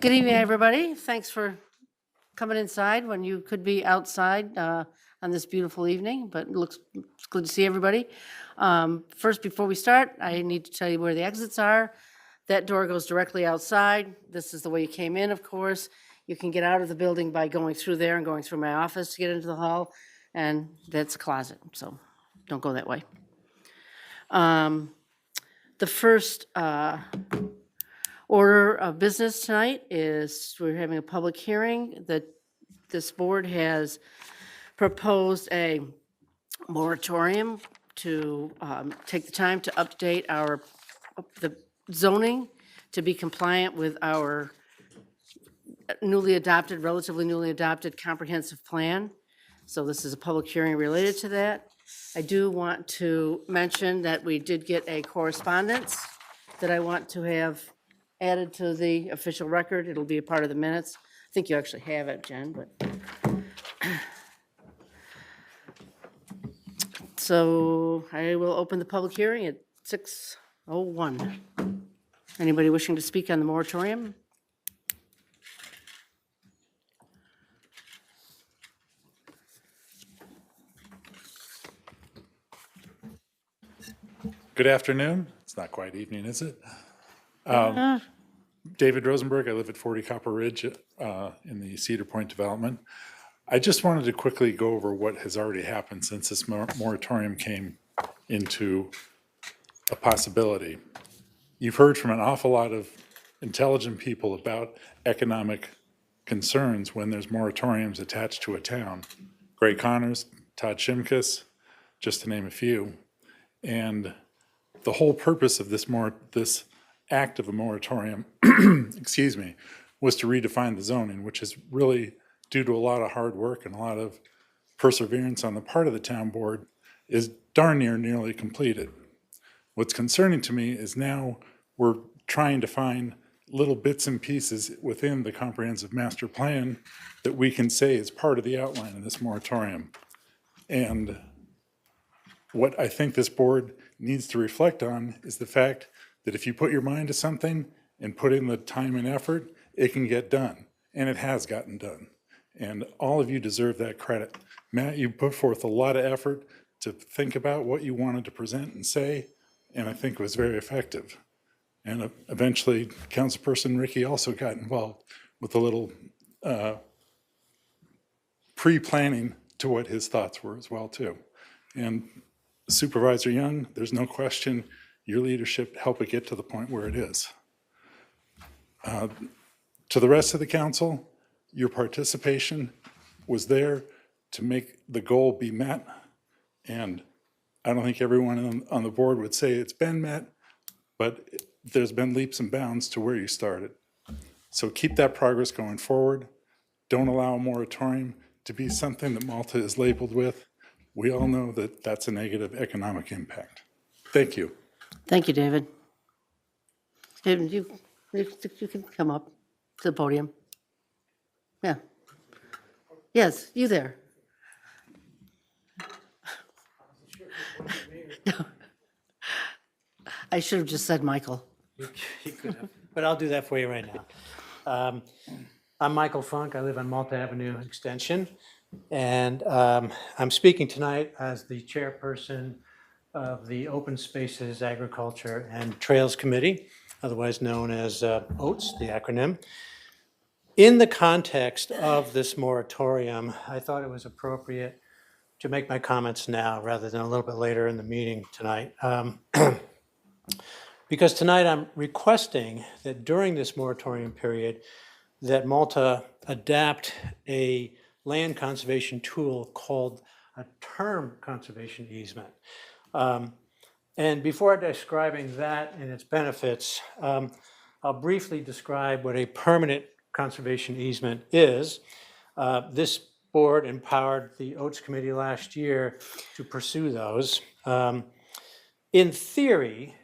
Good evening, everybody. Thanks for coming inside when you could be outside on this beautiful evening, but it's good to see everybody. First, before we start, I need to tell you where the exits are. That door goes directly outside. This is the way you came in, of course. You can get out of the building by going through there and going through my office to get into the hall, and that's a closet, so don't go that way. The first order of business tonight is we're having a public hearing that this board has proposed a moratorium to take the time to update the zoning to be compliant with our relatively newly adopted comprehensive plan. So this is a public hearing related to that. I do want to mention that we did get a correspondence that I want to have added to the official record. It'll be a part of the minutes. I think you actually have it, Jen, but. So I will open the public hearing at 6:01. Anybody wishing to speak on the moratorium? Good afternoon. It's not quite evening, is it? David Rosenberg. I live at 40 Copper Ridge in the Cedar Point development. I just wanted to quickly go over what has already happened since this moratorium came into a possibility. You've heard from an awful lot of intelligent people about economic concerns when there's moratoriums attached to a town. Gray Connors, Todd Shimkus, just to name a few. And the whole purpose of this act of a moratorium, excuse me, was to redefine the zoning, which is really due to a lot of hard work and a lot of perseverance on the part of the town board, is darn nearly completed. What's concerning to me is now we're trying to find little bits and pieces within the comprehensive master plan that we can say is part of the outline of this moratorium. And what I think this board needs to reflect on is the fact that if you put your mind to something and put in the time and effort, it can get done, and it has gotten done. And all of you deserve that credit. Matt, you put forth a lot of effort to think about what you wanted to present and say, and I think it was very effective. And eventually, Councilperson Ricky also got involved with a little pre-planning to what his thoughts were as well, too. And Supervisor Young, there's no question your leadership helped it get to the point where it is. To the rest of the council, your participation was there to make the goal be met. And I don't think everyone on the board would say it's been met, but there's been leaps and bounds to where you started. So keep that progress going forward. Don't allow a moratorium to be something that Malta is labeled with. We all know that that's a negative economic impact. Thank you. Thank you, David. David, you can come up to the podium. Yeah. Yes, you there. No. I should have just said Michael. You could have, but I'll do that for you right now. I'm Michael Funk. I live on Malta Avenue Extension, and I'm speaking tonight as the chairperson of the Open Spaces, Agriculture, and Trails Committee, otherwise known as OATS, the acronym. In the context of this moratorium, I thought it was appropriate to make my comments now rather than a little bit later in the meeting tonight. Because tonight I'm requesting that during this moratorium period that Malta adapt a land conservation tool called a term conservation easement. And before describing that and its benefits, I'll briefly describe what a permanent conservation easement is. This board empowered the OATS committee last year to pursue those. In theory,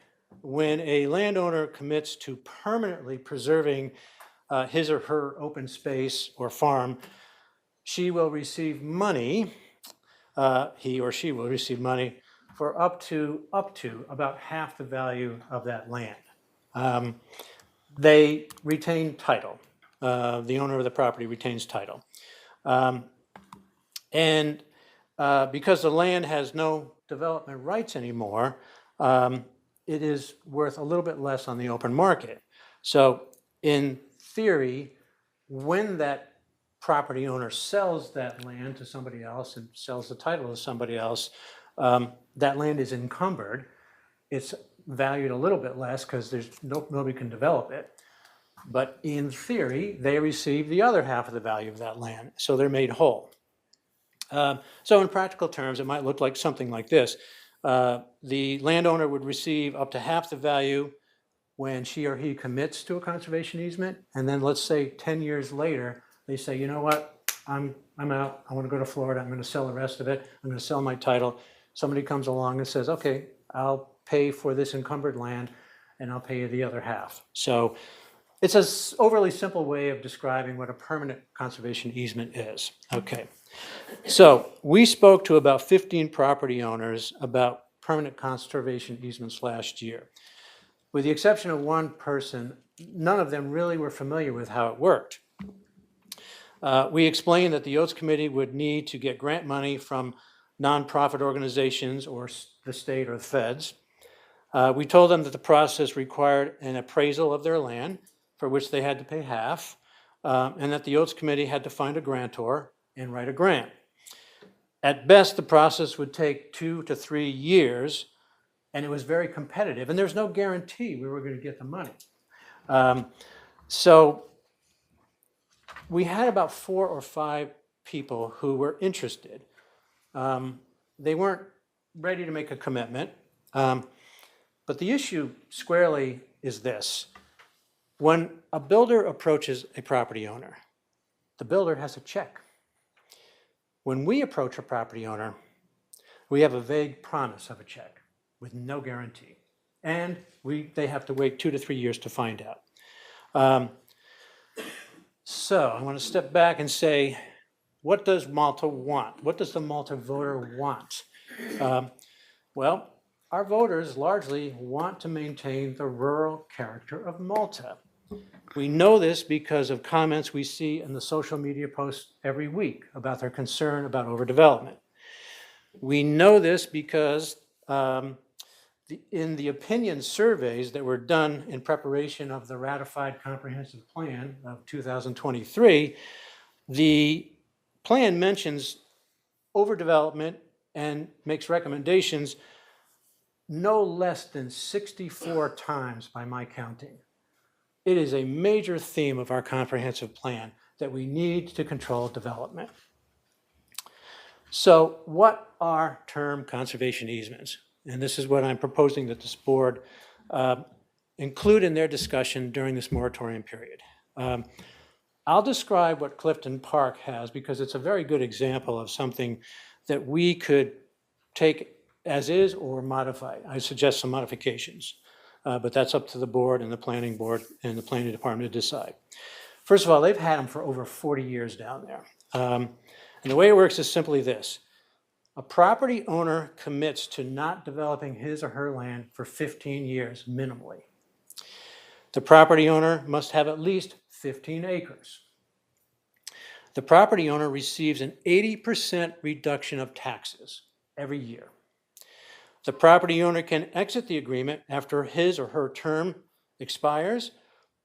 when a landowner commits to permanently preserving his or her open space or farm, she will receive money, he or she will receive money for up to about half the value of that land. They retain title. the owner of the property retains title. And because the land has no development rights anymore, it is worth a little bit less on the open market. So in theory, when that property owner sells that land to somebody else and sells the title to somebody else, that land is encumbered. It's valued a little bit less because nobody can develop it. But in theory, they receive the other half of the value of that land, so they're made whole. So in practical terms, it might look like something like this. The landowner would receive up to half the value when she or he commits to a conservation easement, and then let's say 10 years later, they say, you know what, I'm out, I want to go to Florida, I'm going to sell the rest of it, I'm going to sell my title. Somebody comes along and says, okay, I'll pay for this encumbered land, and I'll pay you the other half. So it's an overly simple way of describing what a permanent conservation easement is. Okay. So we spoke to about 15 property owners about permanent conservation easements last year. With the exception of one person, none of them really were familiar with how it worked. We explained that the Oaths Committee would need to get grant money from nonprofit organizations or the state or the feds. We told them that the process required an appraisal of their land, for which they had to pay half, and that the Oaths Committee had to find a grantor and write a grant. At best, the process would take 2 to 3 years, and it was very competitive, and there's no guarantee we were going to get the money. So we had about 4 or 5 people who were interested. They weren't ready to make a commitment, but the issue squarely is this. When a builder approaches a property owner, the builder has a check. When we approach a property owner, we have a vague promise of a check with no guarantee. And they have to wait 2 to 3 years to find out. So I want to step back and say, what does Malta want? What does the Malta voter want? Well, our voters largely want to maintain the rural character of Malta. We know this because of comments we see in the social media posts every week about their concern about overdevelopment. We know this because in the opinion surveys that were done in preparation of the ratified comprehensive plan of 2023, the plan mentions overdevelopment and makes recommendations no less than 64 times by my counting. It is a major theme of our comprehensive plan that we need to control development. So what are term conservation easements? And this is what I'm proposing that this board include in their discussion during this moratorium period. I'll describe what Clifton Park has because it's a very good example of something that we could take as is or modify. I suggest some modifications, but that's up to the board and the planning board and the planning department to decide. First of all, they've had them for over 40 years down there. And the way it works is simply this. A property owner commits to not developing his or her land for 15 years minimally. The property owner must have at least 15 acres. The property owner receives an 80% reduction of taxes every year. The property owner can exit the agreement after his or her term expires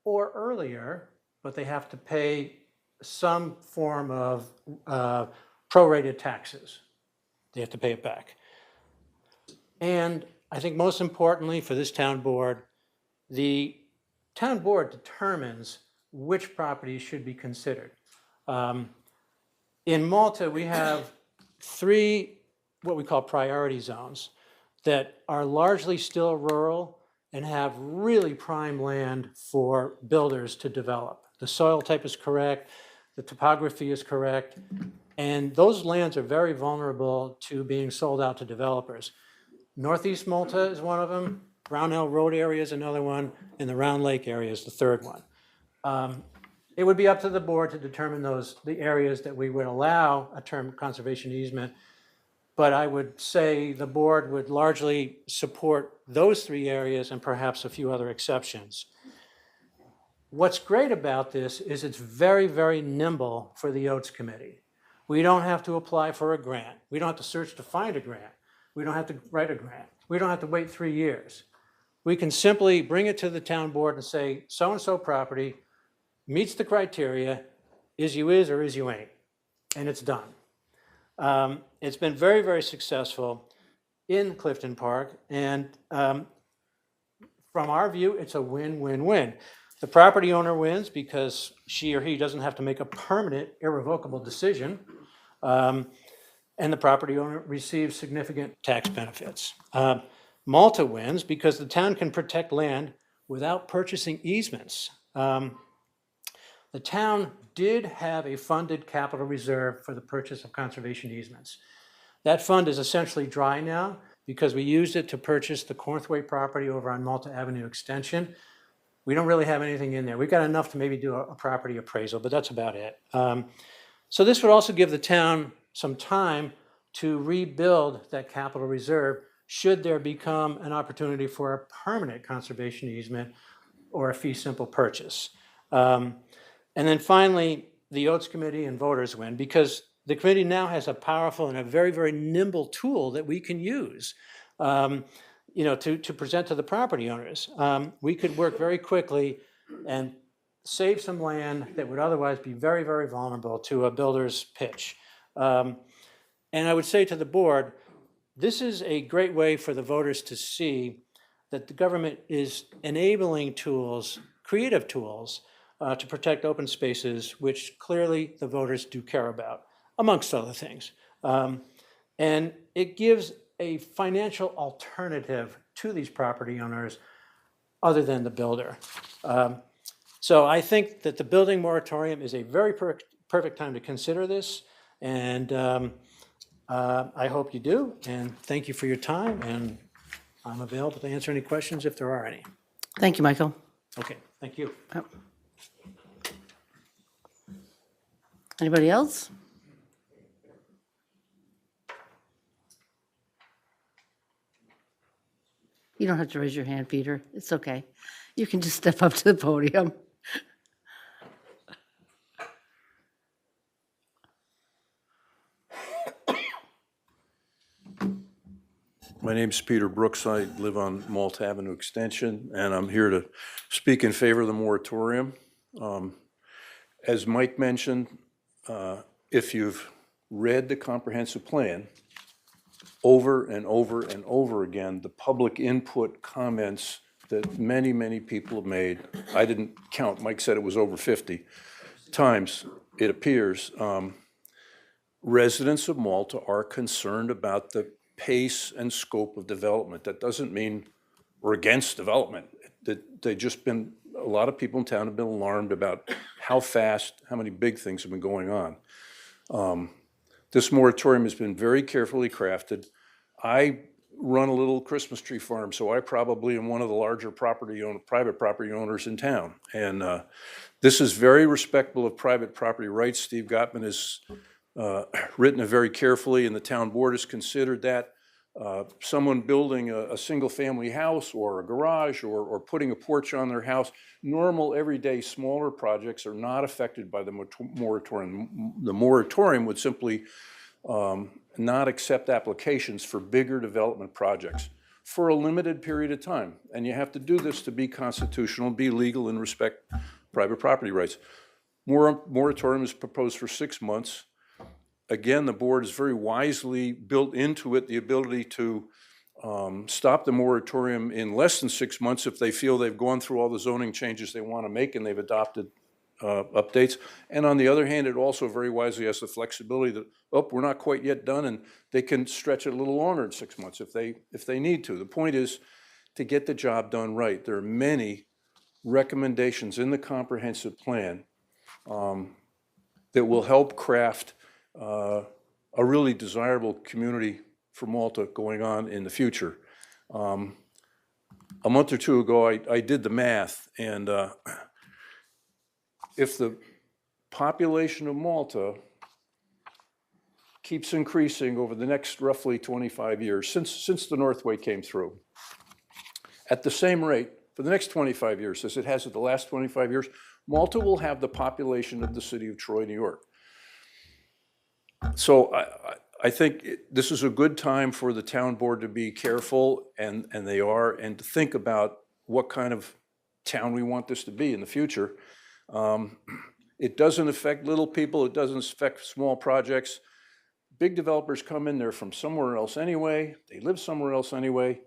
or earlier, but they have to pay some form of prorated taxes. They have to pay it back. And I think most importantly for this town board, the town board determines which properties should be considered. In Malta, we have 3 what we call priority zones that are largely still rural and have really prime land for builders to develop. The soil type is correct, the topography is correct, and those lands are very vulnerable to being sold out to developers. Northeast Malta is one of them, Brownell Road area is another one, and the Round Lake area is the third one. It would be up to the board to determine the areas that we would allow a term conservation easement, but I would say the board would largely support those 3 areas and perhaps a few other exceptions. What's great about this is it's very, very nimble for the Oats Committee. We don't have to apply for a grant. We don't have to search to find a grant. We don't have to write a grant. We don't have to wait 3 years. We can simply bring it to the town board and say, so-and-so property meets the criteria, is you is or is you ain't, and it's done. It's been very, very successful in Clifton Park, and from our view, it's a win-win-win. The property owner wins because she or he doesn't have to make a permanent, irrevocable decision, and the property owner receives significant tax benefits. Malta wins because the town can protect land without purchasing easements. The town did have a funded capital reserve for the purchase of conservation easements. That fund is essentially dry now because we used it to purchase the Cornthwaite property over on Malta Avenue Extension. We don't really have anything in there. We've got enough to maybe do a property appraisal, but that's about it. So this would also give the town some time to rebuild that capital reserve should there become an opportunity for a permanent conservation easement or a fee simple purchase. And then finally, the Oats Committee and voters win because the committee now has a powerful and a very, very nimble tool that we can use to present to the property owners. We could work very quickly and save some land that would otherwise be very, very vulnerable to a builder's pitch. And I would say to the board, this is a great way for the voters to see that the government is enabling tools, creative tools, to protect open spaces, which clearly the voters do care about, amongst other things. And it gives a financial alternative to these property owners other than the builder. So I think that the building moratorium is a very perfect time to consider this, and I hope you do, and thank you for your time, and I'm available to answer any questions if there are any. Thank you, Michael. Okay, thank you. Yep. Anybody else? You don't have to raise your hand, Peter. It's okay. You can just step up to the podium. My name's Peter Brooks. I live on Malta Avenue Extension, and I'm here to speak in favor of the moratorium. As Mike mentioned, if you've read the comprehensive plan over and over and over again, the public input comments that many, many people have made, I didn't count, Mike said it was over 50 times, it appears, residents of Malta are concerned about the pace and scope of development. That doesn't mean we're against development. A lot of people in town have been alarmed about how fast, how many big things have been going on. This moratorium has been very carefully crafted. I run a little Christmas tree farm, so I probably am one of the larger private property owners in town. And this is very respectful of private property rights. Steve Gottman has written it very carefully, and the town board has considered that. Someone building a single-family house or a garage or putting a porch on their house, normal, everyday, smaller projects are not affected by the moratorium. The moratorium would simply not accept applications for bigger development projects for a limited period of time. And you have to do this to be constitutional, be legal, and respect private property rights. Moratorium is proposed for 6 months. Again, the board has very wisely built into it the ability to stop the moratorium in less than 6 months if they feel they've gone through all the zoning changes they want to make and they've adopted updates. And on the other hand, it also very wisely has the flexibility that, we're not quite yet done, and they can stretch it a little longer than 6 months if they need to. The point is to get the job done right. There are many recommendations in the comprehensive plan that will help craft a really desirable community for Malta going on in the future. A month or two ago, I did the math, and if the population of Malta keeps increasing over the next roughly 25 years, since the Northway came through, at the same rate, for the next 25 years, as it has in the last 25 years, Malta will have the population of the city of Troy, New York. So I think this is a good time for the town board to be careful, and they are, and to think about what kind of town we want this to be in the future. It doesn't affect little people, it doesn't affect small projects. Big developers come in there from somewhere else anyway, they live somewhere else anyway,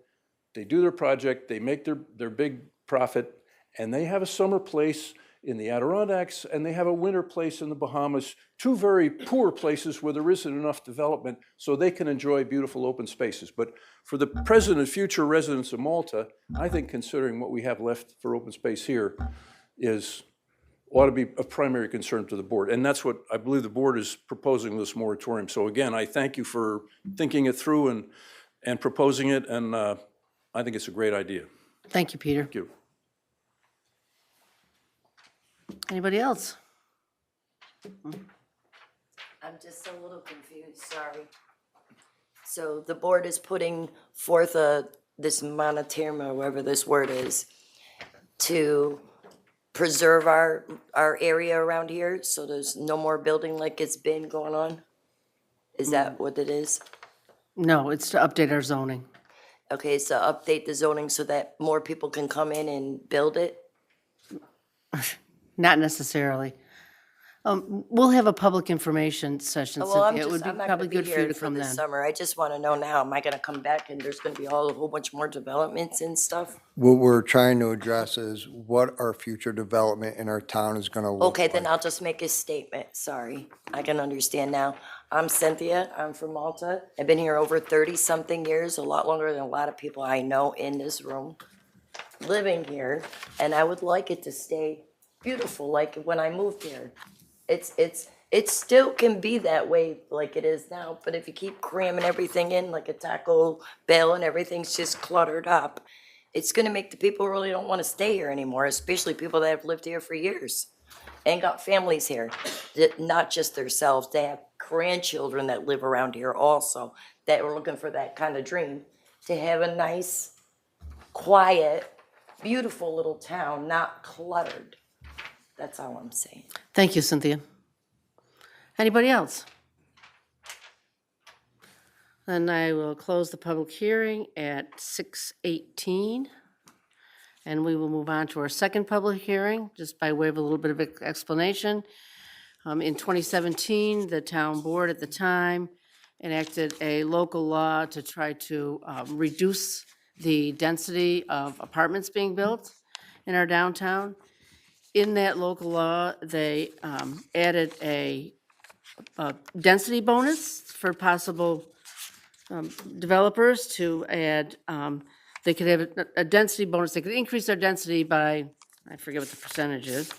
they do their project, they make their big profit, and they have a summer place in the Adirondacks, and they have a winter place in the Bahamas, two very poor places where there isn't enough development, so they can enjoy beautiful open spaces. But for the present and future residents of Malta, I think considering what we have left for open space here ought to be a primary concern to the board. And that's what I believe the board is proposing this moratorium. So again, I thank you for thinking it through and proposing it, and I think it's a great idea. Thank you, Peter. Thank you. Anybody else? I'm just a little confused, sorry. So the board is putting forth this moratorium, or whatever this word is, to preserve our area around here, so there's no more building like it's been going on? Is that what it is? No, it's to update our zoning. Okay, so update the zoning so that more people can come in and build it? Not necessarily. We'll have a public information session, Well, Cynthia. It would be I'm not probably gonna be good for you here to for come this then. summer. I just want to know now, am I gonna come back and there's gonna be a whole bunch more developments and stuff? What we're trying to address is what our future development in our town is gonna look Okay, like. then I'll just make a statement, sorry. I can understand now. I'm Cynthia, I'm from Malta. I've been here over 30-something years, a lot longer than a lot of people I know in this room, living here, and I would like it to stay beautiful like when I moved here. It still can be that way like it is now, but if you keep cramming everything in like a Taco Bell and everything's just cluttered up, it's gonna make the people really don't wanna stay here anymore, especially people that have lived here for years and got families here, not just themselves, they have grandchildren that live around here also, that were looking for that kind of dream, to have a nice, quiet, beautiful little town, not cluttered. That's all I'm saying. Thank you, Cynthia. Anybody else? Then I will close the public hearing at 6:18. And we will move on to our second public hearing, just by way of a little bit of explanation. In 2017, the town board at the time enacted a local law to try to reduce the density of apartments being built in our downtown. In that local law, they added a density bonus for possible developers to add, they could have a density bonus, they could increase their density by, I forget what the percentage is,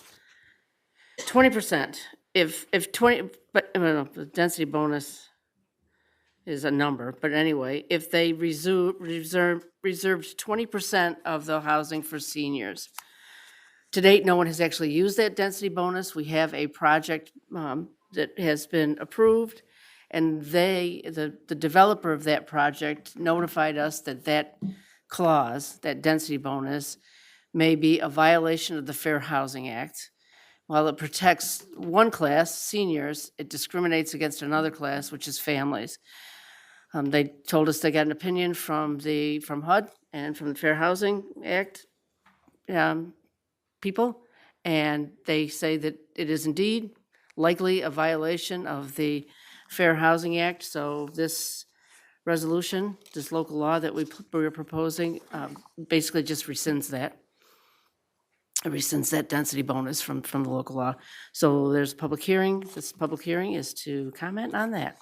20%. If 20, but, no, the density bonus is a number, but anyway, if they reserved 20% of the housing for seniors. To date, no one has actually used that density bonus. We have a project that has been approved, and the developer of that project notified us that that clause, that density bonus, may be a violation of the Fair Housing Act. While it protects one class, seniors, it discriminates against another class, which is families. They told us they got an opinion from HUD and from the Fair Housing Act people, and they say that it is indeed likely a violation of the Fair Housing Act. So this resolution, this local law that we're proposing, basically just rescinds that. It rescinds that density bonus from the local law. So there's a public hearing. This public hearing is to comment on that.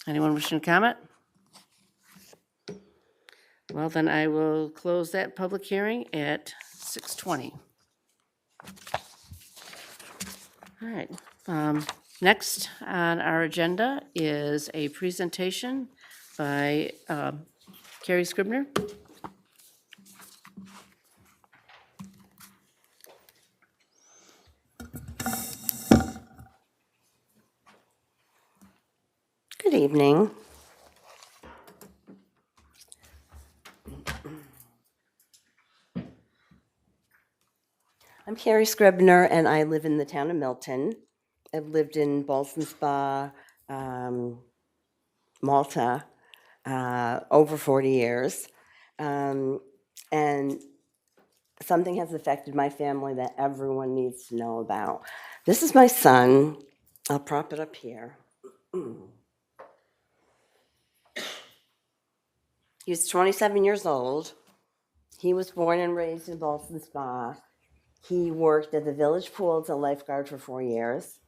Anyone wishing to comment? Well, then I will close that public hearing at 6:20. All right. Next on our agenda is a presentation by Carrie Scribner. Good evening. I'm Carrie Scribner, and I live in the town of Milton. I've lived in Ballston Spa, Malta, over 40 years. And something has affected my family that everyone needs to know about. This is my son. I'll prop it up here. He's 27 years old. He was born and raised in Ballston Spa. He worked at the Village Pool as a lifeguard for 4 years,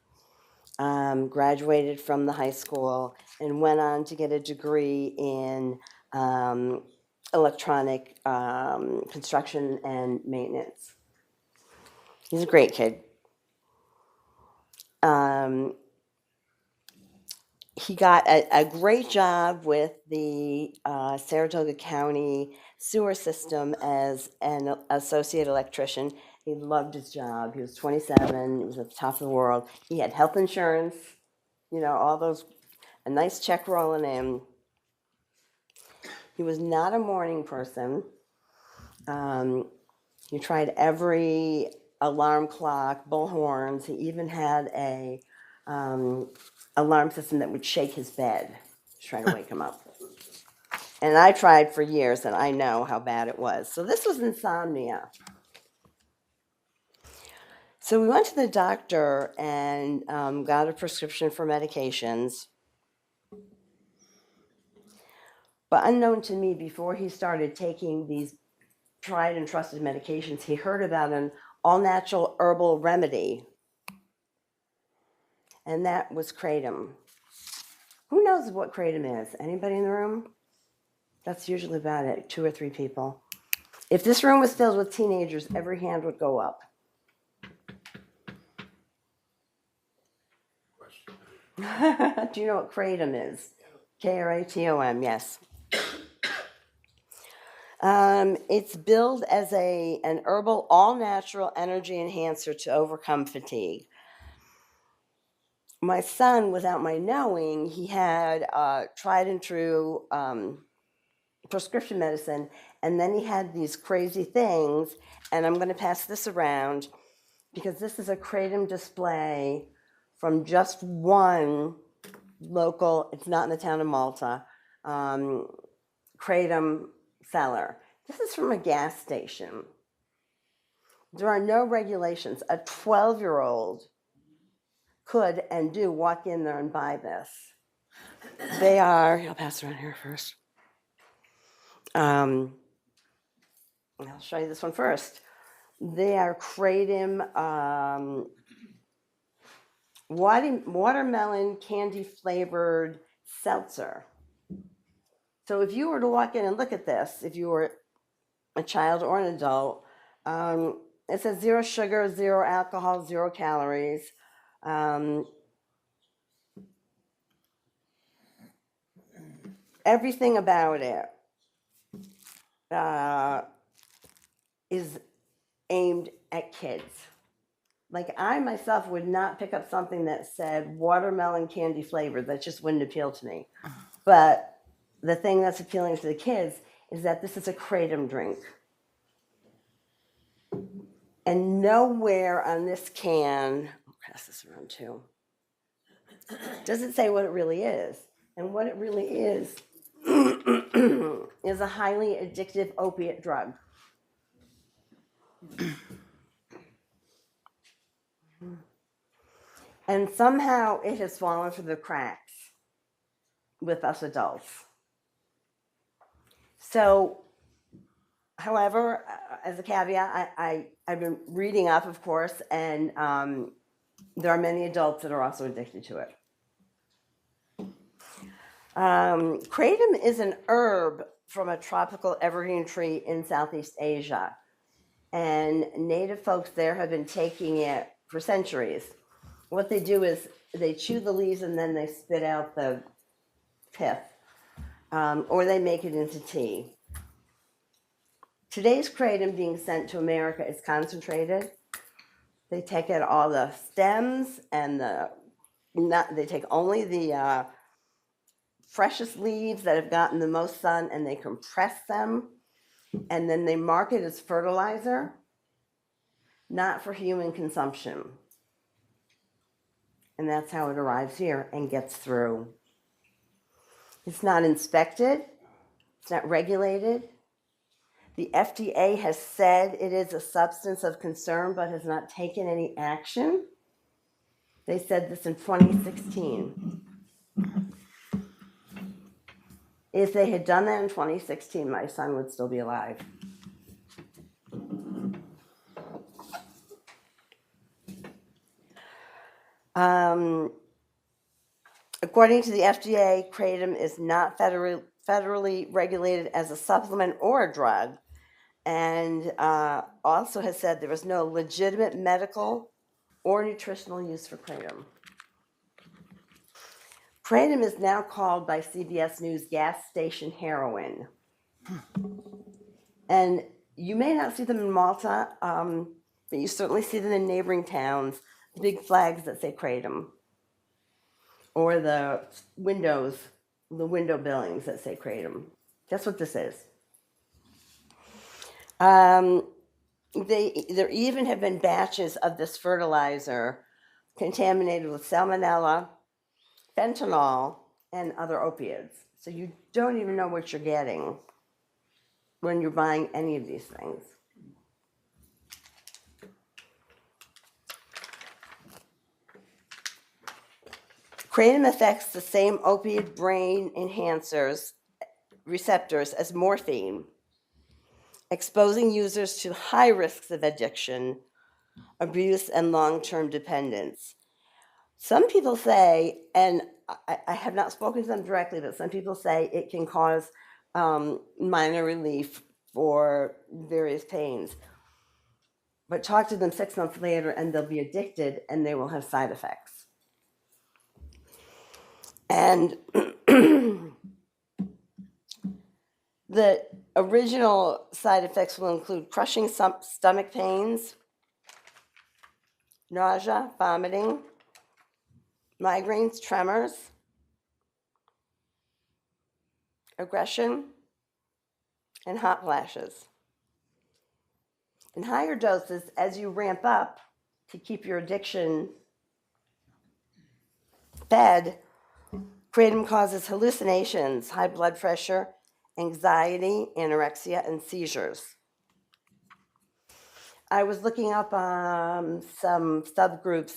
graduated from the high school, and went on to get a degree in electronic construction and maintenance. He's a great kid. He got a great job with the Saratoga County sewer system as an associate electrician. He loved his job. He was 27. He was at the top of the world. He had health insurance, all those, a nice check rolling in. He was not a morning person. He tried every alarm clock, bullhorns. He even had a alarm system that would shake his bed to try to wake him up. And I tried for years, and I know how bad it was. So this was insomnia. So we went to the doctor and got a prescription for medications. But unknown to me, before he started taking these tried and trusted medications, he heard about an all-natural herbal remedy, and that was kratom. Who knows what kratom is? Anybody in the room? That's usually about it, 2 or 3 people. If this room was filled with teenagers, every hand would go up. Do you know what kratom is? Kratom, yes. It's billed as an herbal, all-natural energy enhancer to overcome fatigue. My son, without my knowing, he had tried and true prescription medicine, and then he had these crazy things, and I'm going to pass this around because this is a kratom display from just one local, it's not in the town of Malta, kratom seller. This is from a gas station. There are no regulations. A 12-year-old could and do walk in there and buy this. They are, I'll pass around here first. I'll show you this one first. They are kratom watermelon candy flavored seltzer. So if you were to walk in and look at this, if you were a child or an adult, it says 0 sugar, 0 alcohol, 0 calories. Everything about it is aimed at kids. Like I myself would not pick up something that said watermelon candy flavored. That just wouldn't appeal to me. But the thing that's appealing to the kids is that this is a kratom drink. And nowhere on this can, I'll pass this around too, does it say what it really is. And what it really is a highly addictive opiate drug. And somehow it has fallen through the cracks with us adults. So, however, as a caveat, I've been reading up, of course, and there are many adults that are also addicted to it. Kratom is an herb from a tropical evergreen tree in Southeast Asia. And native folks there have been taking it for centuries. What they do is they chew the leaves and then they spit out the pith, or they make it into tea. Today's kratom being sent to America is concentrated. They take out all the stems and they take only the freshest leaves that have gotten the most sun and they compress them and then they market as fertilizer. not for human consumption. And that's how it arrives here and gets through. It's not inspected, it's not regulated. The FDA has said it is a substance of concern but has not taken any action. They said this in 2016. If they had done that in 2016, my son would still be alive. According to the FDA, kratom is not federally regulated as a supplement or a drug, and also has said there is no legitimate medical or nutritional use for kratom. Kratom is now called by CBS News gas station heroin. And you may not see them in Malta, but you certainly see them in neighboring towns, big flags that say kratom. Or the window billings that say kratom. That's what this is. There even have been batches of this fertilizer contaminated with salmonella, fentanyl, and other opiates. So you don't even know what you're getting when you're buying any of these things. Kratom affects the same opiate brain enhancers receptors as morphine, exposing users to high risks of addiction, abuse, and long-term dependence. Some people say, and I have not spoken to them directly, but some people say it can cause minor relief for various pains. But talk to them 6 months later and they'll be addicted and they will have side effects. And the original side effects will include crushing stomach pains, nausea, vomiting, migraines, tremors, aggression, and hot flashes. In higher doses, as you ramp up to keep your addiction fed, kratom causes hallucinations, high blood pressure, anxiety, anorexia, and seizures. I was looking up some subgroups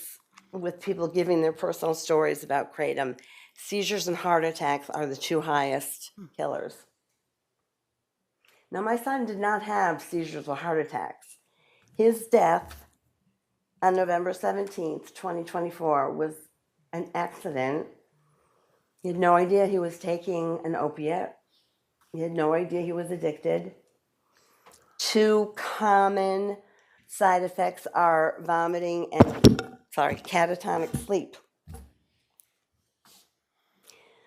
with people giving their personal stories about kratom. Seizures and heart attacks are the two highest killers. Now, my son did not have seizures or heart attacks. His death on November 17th, 2024 was an accident. He had no idea he was taking an opiate. He had no idea he was addicted. Two common side effects are vomiting and, catatonic sleep.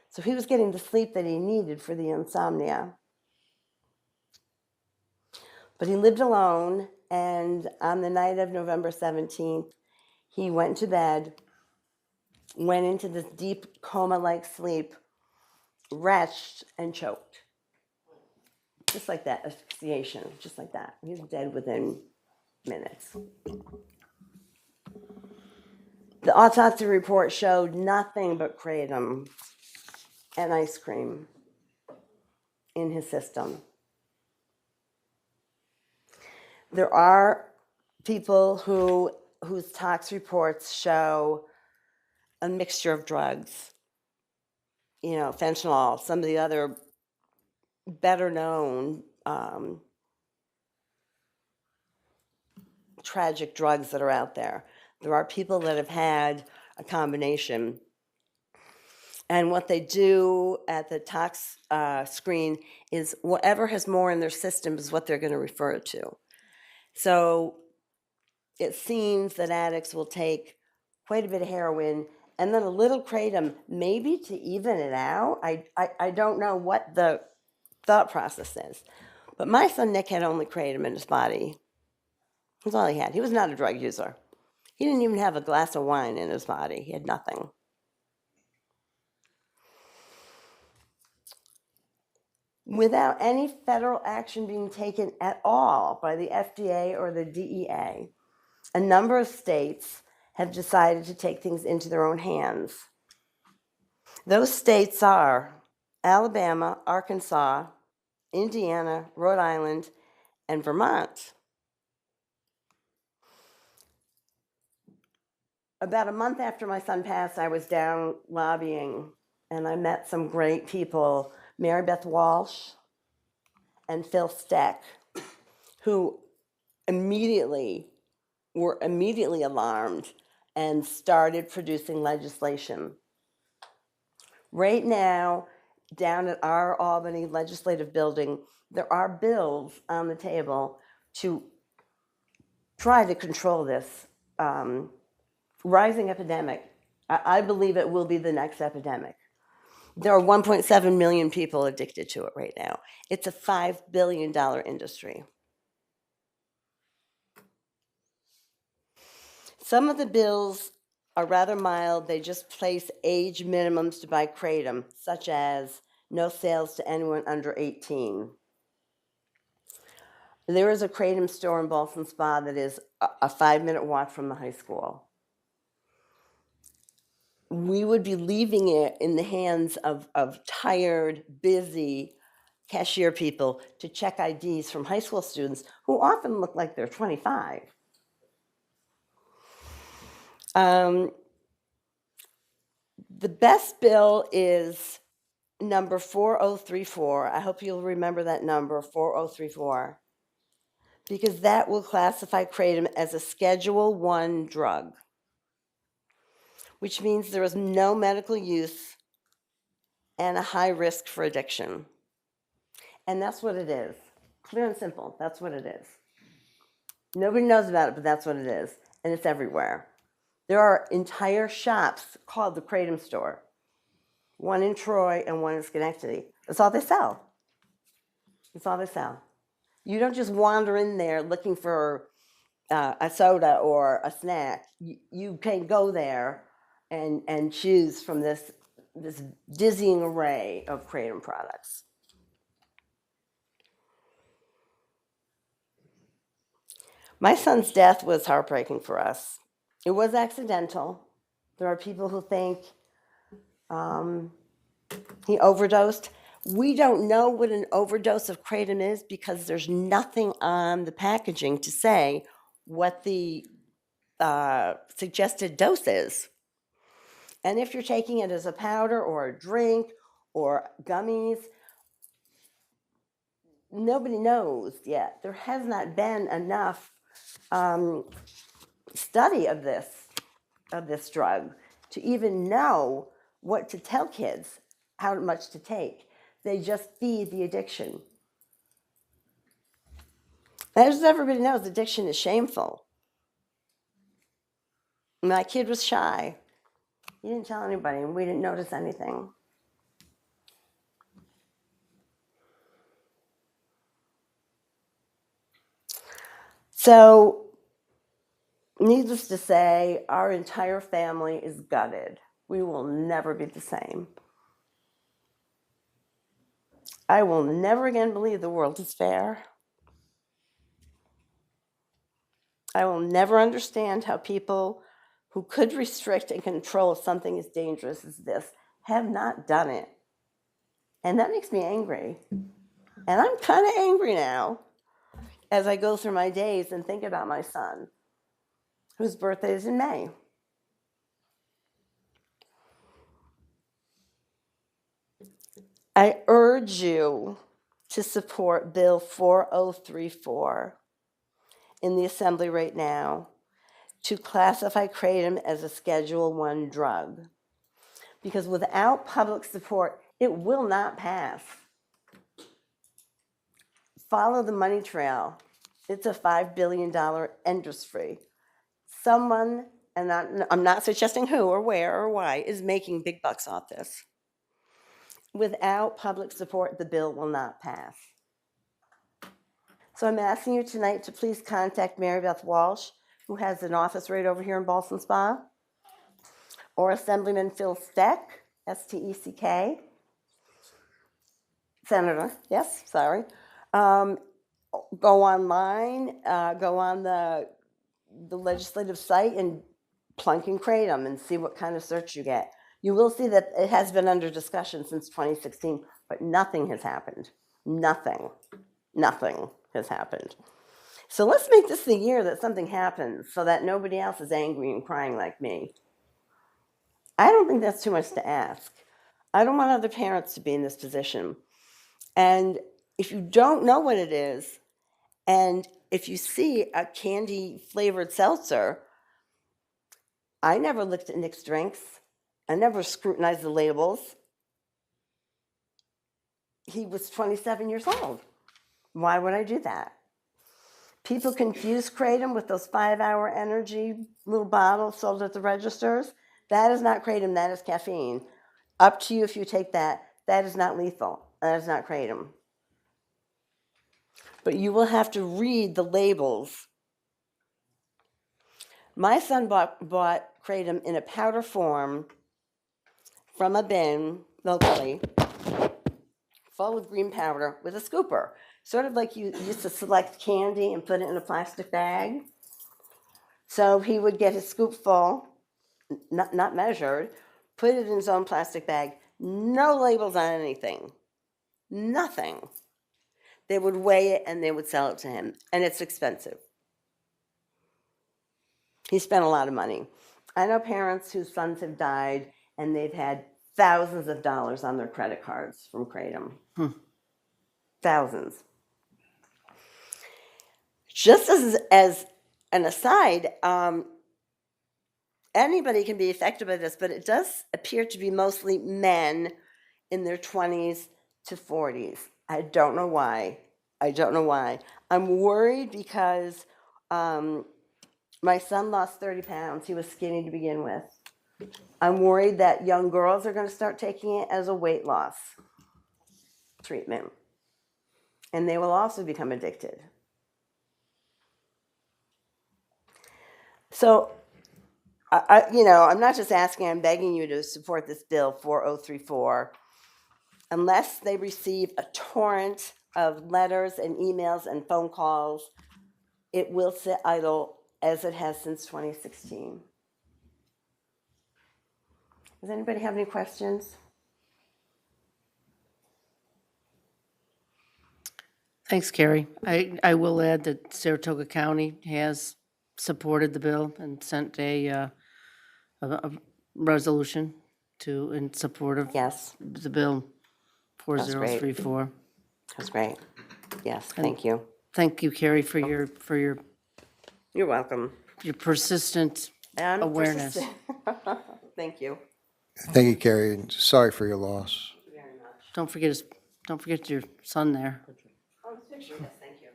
So he was getting the sleep that he needed for the insomnia. But he lived alone, and on the night of November 17th, he went to bed, went into this deep coma-like sleep, retched, and choked. Just like that, asphyxiation, just like that. He was dead within minutes. The autopsy report showed nothing but kratom and ice cream in his system. There are people whose tox reports show a mixture of drugs, fentanyl, some of the other better known tragic drugs that are out there. There are people that have had a combination. And what they do at the tox screen is whatever has more in their system is what they're going to refer it to. So it seems that addicts will take quite a bit of heroin and then a little kratom, maybe to even it out. I don't know what the thought process is. But my son Nick had only kratom in his body. That's all he had. He was not a drug user. He didn't even have a glass of wine in his body. He had nothing. Without any federal action being taken at all by the FDA or the DEA, a number of states have decided to take things into their own hands. Those states are Alabama, Arkansas, Indiana, Rhode Island, and Vermont. About a month after my son passed, I was down lobbying, and I met some great people, Mary Beth Walsh and Phil Steck, who were immediately alarmed and started producing legislation. Right now, down at our Albany Legislative Building, there are bills on the table to try to control this rising epidemic. I believe it will be the next epidemic. There are 1.7 million people addicted to it right now. It's a $5 billion industry. Some of the bills are rather mild. They just place age minimums to buy kratom, such as no sales to anyone under 18. There is a kratom store in Ballston Spa that is a 5-minute walk from the high school. We would be leaving it in the hands of tired, busy cashier people to check IDs from high school students who often look like they're 25. The best bill is number 4034. I hope you'll remember that number, 4034, because that will classify kratom as a Schedule I drug, which means there is no medical use and a high risk for addiction. And that's what it is. Clear and simple, that's what it is. Nobody knows about it, but that's what it is, and it's everywhere. There are entire shops called the Kratom Store, one in Troy and one in Schenectady. That's all they sell. That's all they sell. You don't just wander in there looking for a soda or a snack. You can go there and choose from this dizzying array of kratom products. My son's death was heartbreaking for us. It was accidental. There are people who think he overdosed. We don't know what an overdose of kratom is because there's nothing on the packaging to say what the suggested dose is. And if you're taking it as a powder or a drink or gummies, nobody knows yet. There has not been enough study of this drug to even know what to tell kids, how much to take. They just feed the addiction. As everybody knows, addiction is shameful. My kid was shy. He didn't tell anybody, and we didn't notice anything. So, needless to say, our entire family is gutted. We will never be the same. I will never again believe the world is fair. I will never understand how people who could restrict and control something as dangerous as this have not done it. And that makes me angry. And I'm kind of angry now as I go through my days and think about my son, whose birthday is in May. I urge you to support Bill 4034 in the Assembly right now to classify kratom as a Schedule I drug. Because without public support, it will not pass. Follow the money trail. It's a $5 billion industry. Someone, and I'm not suggesting who or where or why, is making big bucks off this. Without public support, the bill will not pass. So I'm asking you tonight to please contact Mary Beth Walsh, who has an office right over here in Ballston Spa, or Assemblyman Phil Steck, S-T-E-C-K, Senator, yes, sorry. Go online, go on the the legislative site and plunk in Kratom and see what kind of search you get. You will see that it has been under discussion since 2016, but nothing has happened. Nothing has happened. So let's make this the year that something happens so that nobody else is angry and crying like me. I don't think that's too much to ask. I don't want other parents to be in this position. And if you don't know what it is, and if you see a candy flavored seltzer, I never looked at Nick's drinks. I never scrutinized the labels. He was 27 years old. Why would I do that? People confuse Kratom with those 5-hour energy little bottles sold at the registers. That is not Kratom, that is caffeine. Up to you if you take that. That is not lethal. That is not Kratom. But you will have to read the labels. My son bought Kratom in a powder form from a bin locally, full of green powder with a scooper. Sort of like you used to select candy and put it in a plastic bag. So he would get his scoop full, not measured, put it in his own plastic bag, no labels on anything, nothing. They would weigh it and they would sell it to him, and it's expensive. He spent a lot of money. I know parents whose sons have died and they've had thousands of dollars on their credit cards from Kratom. Thousands. Just as an aside, anybody can be affected by this, but it does appear to be mostly men in their 20s to 40s. I don't know why. I'm worried because my son lost 30 pounds. He was skinny to begin with. I'm worried that young girls are going to start taking it as a weight loss treatment. And they will also become addicted. So, I'm not just asking, I'm begging you to support this bill 4034. Unless they receive a torrent of letters and emails and phone calls, it will sit idle as it has since 2016. Does anybody have any questions? Thanks, Carrie. I will add that Saratoga County has supported the bill and sent a resolution in support of Yes, the bill 4034. that's great. Yes, thank you. Thank you, Carrie, for your You're welcome. persistent I'm awareness. persistent. Thank you. Thank you, Carrie, and sorry for your loss. Don't forget your son there. Oh, it's picture, yes, thank you.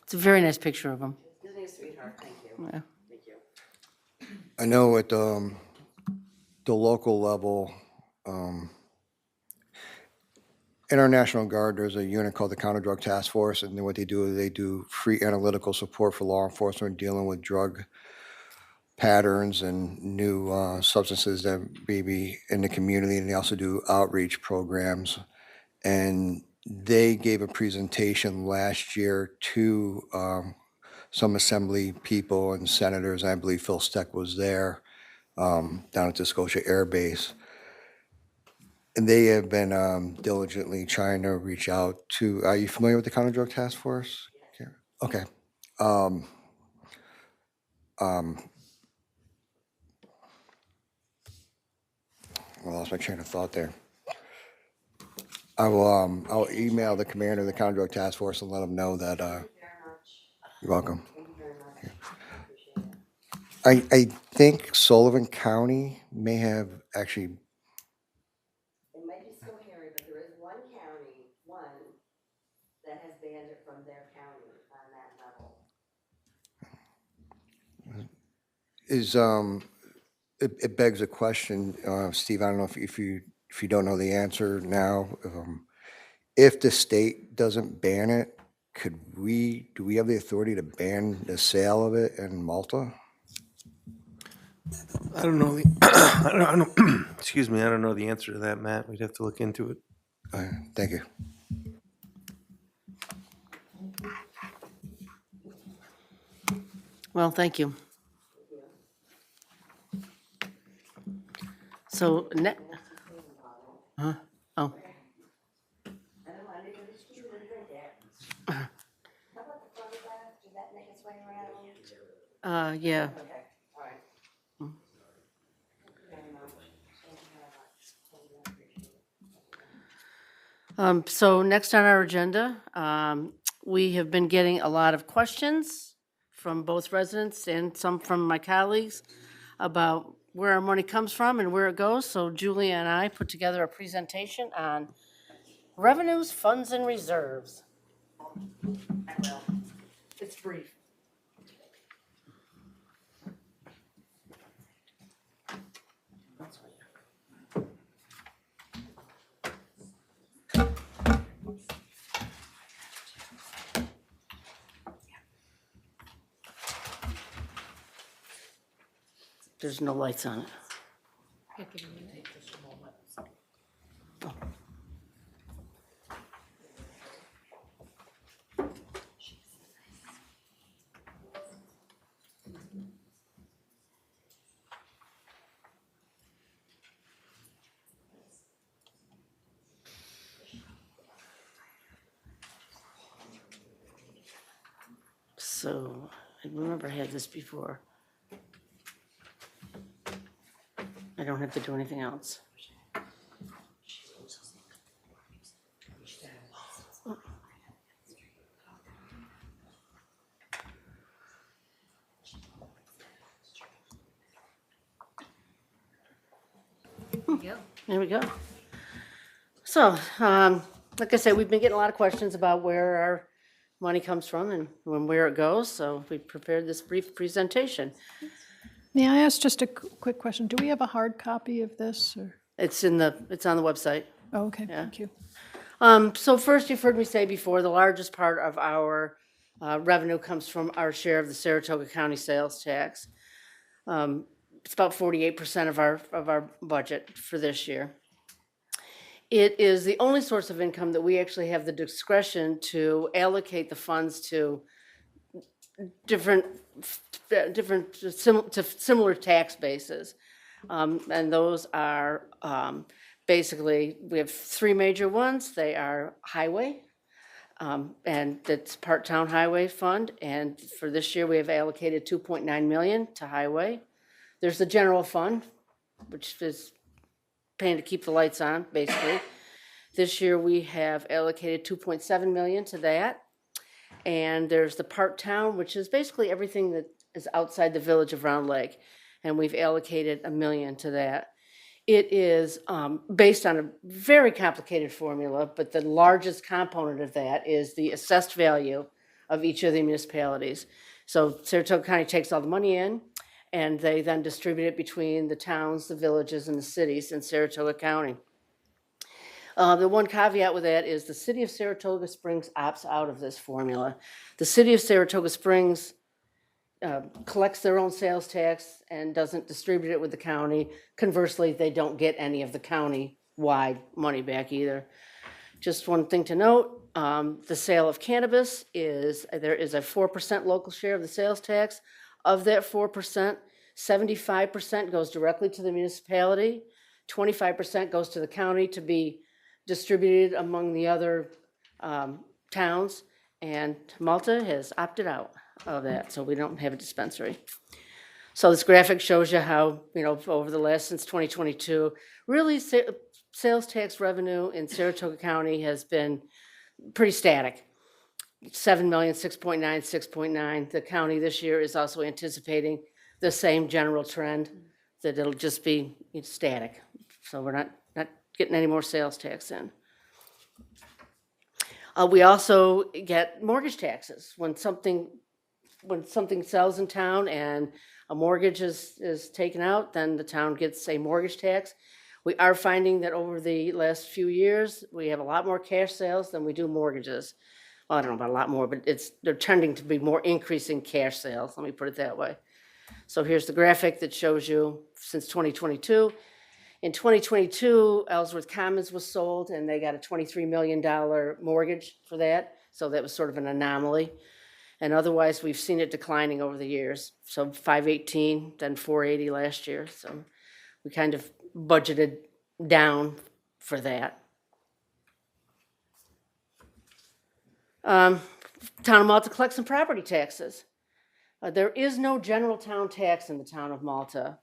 It's a very nice picture of him. Isn't he a sweetheart? Thank you. Yeah. Thank you. I know at the local level, in our National Guard, there's a unit called the Counter Drug Task Force, and then what they do is they do free analytical support for law enforcement dealing with drug patterns and new substances that may be in the community, and they also do outreach programs. And they gave a presentation last year to some assembly people and senators. I believe Phil Steck was there down at the Scotia Air Base. And they have been diligently trying to reach out to, are you familiar with the Counter Drug Task Force? Okay. I lost my train of thought there. I'll email the commander of the Counter Drug Task Force and let him know that, you're welcome. I think Sullivan County may have actually, It might be still hairy, but there is one that has banned it from their county on that level. is, it begs a question, Steve, I don't know if you don't know the answer now. If the state doesn't ban it, do we have the authority to ban the sale of it in Malta? I don't know I don't, excuse me, I don't know the answer to that, Matt. We'd have to look into it. Thank you. Well, thank you. So, huh? Oh. Yeah. So next on our agenda, we have been getting a lot of questions from both residents and some from my colleagues about where our money comes from and where it goes. So Julia and I put together a presentation on revenues, funds, and reserves. It's brief. There's no lights on it. So, I remember I had this before. I don't have to do anything else. There we go. So, like I said, we've been getting a lot of questions about where our money comes from and where it goes, so we prepared this brief presentation. May I ask just a quick question? Do we have a hard copy of this, or? It's on the website. Oh, okay, thank you. So first, you've heard me say before, the largest part of our revenue comes from our share of the Saratoga County sales tax. It's about 48% of our budget for this year. It is the only source of income that we actually have the discretion to allocate the funds to similar tax bases. And those are basically, we have three major ones. They are highway, and that's part-town highway fund. And for this year, we have allocated 2.9 million to highway. There's the general fund, which is paying to keep the lights on, basically. This year, we have allocated 2.7 million to that. And there's the part-town, which is basically everything that is outside the village of Round Lake. And we've allocated 1 million to that. It is based on a very complicated formula, but the largest component of that is the assessed value of each of the municipalities. So Saratoga County takes all the money in, and they then distribute it between the towns, the villages, and the cities in Saratoga County. The one caveat with that is the city of Saratoga Springs opts out of this formula. The city of Saratoga Springs collects their own sales tax and doesn't distribute it with the county. Conversely, they don't get any of the county-wide money back either. Just one thing to note, the sale of cannabis there is a 4% local share of the sales tax. Of that 4%, 75% goes directly to the municipality, 25% goes to the county to be distributed among the other towns, and Malta has opted out of that, so we don't have a dispensary. So this graphic shows you how, over the last, since 2022, really sales tax revenue in Saratoga County has been pretty static. 7 million, 6.9, 6.9. The county this year is also anticipating the same general trend, that it'll just be static. So we're not getting any more sales tax in. We also get mortgage taxes. When something sells in town and a mortgage is taken out, then the town gets a mortgage tax. We are finding that over the last few years, we have a lot more cash sales than we do mortgages. Well, I don't know about a lot more, but they're tending to be more increasing cash sales, let me put it that way. So here's the graphic that shows you since 2022. In 2022, Ellsworth Commons was sold, and they got a $23 million mortgage for that, so that was sort of an anomaly. And otherwise, we've seen it declining over the years. So 518, then 480 last year. So we kind of budgeted down for that. Town of Malta collects some property taxes. There is no general town tax in the town of Malta.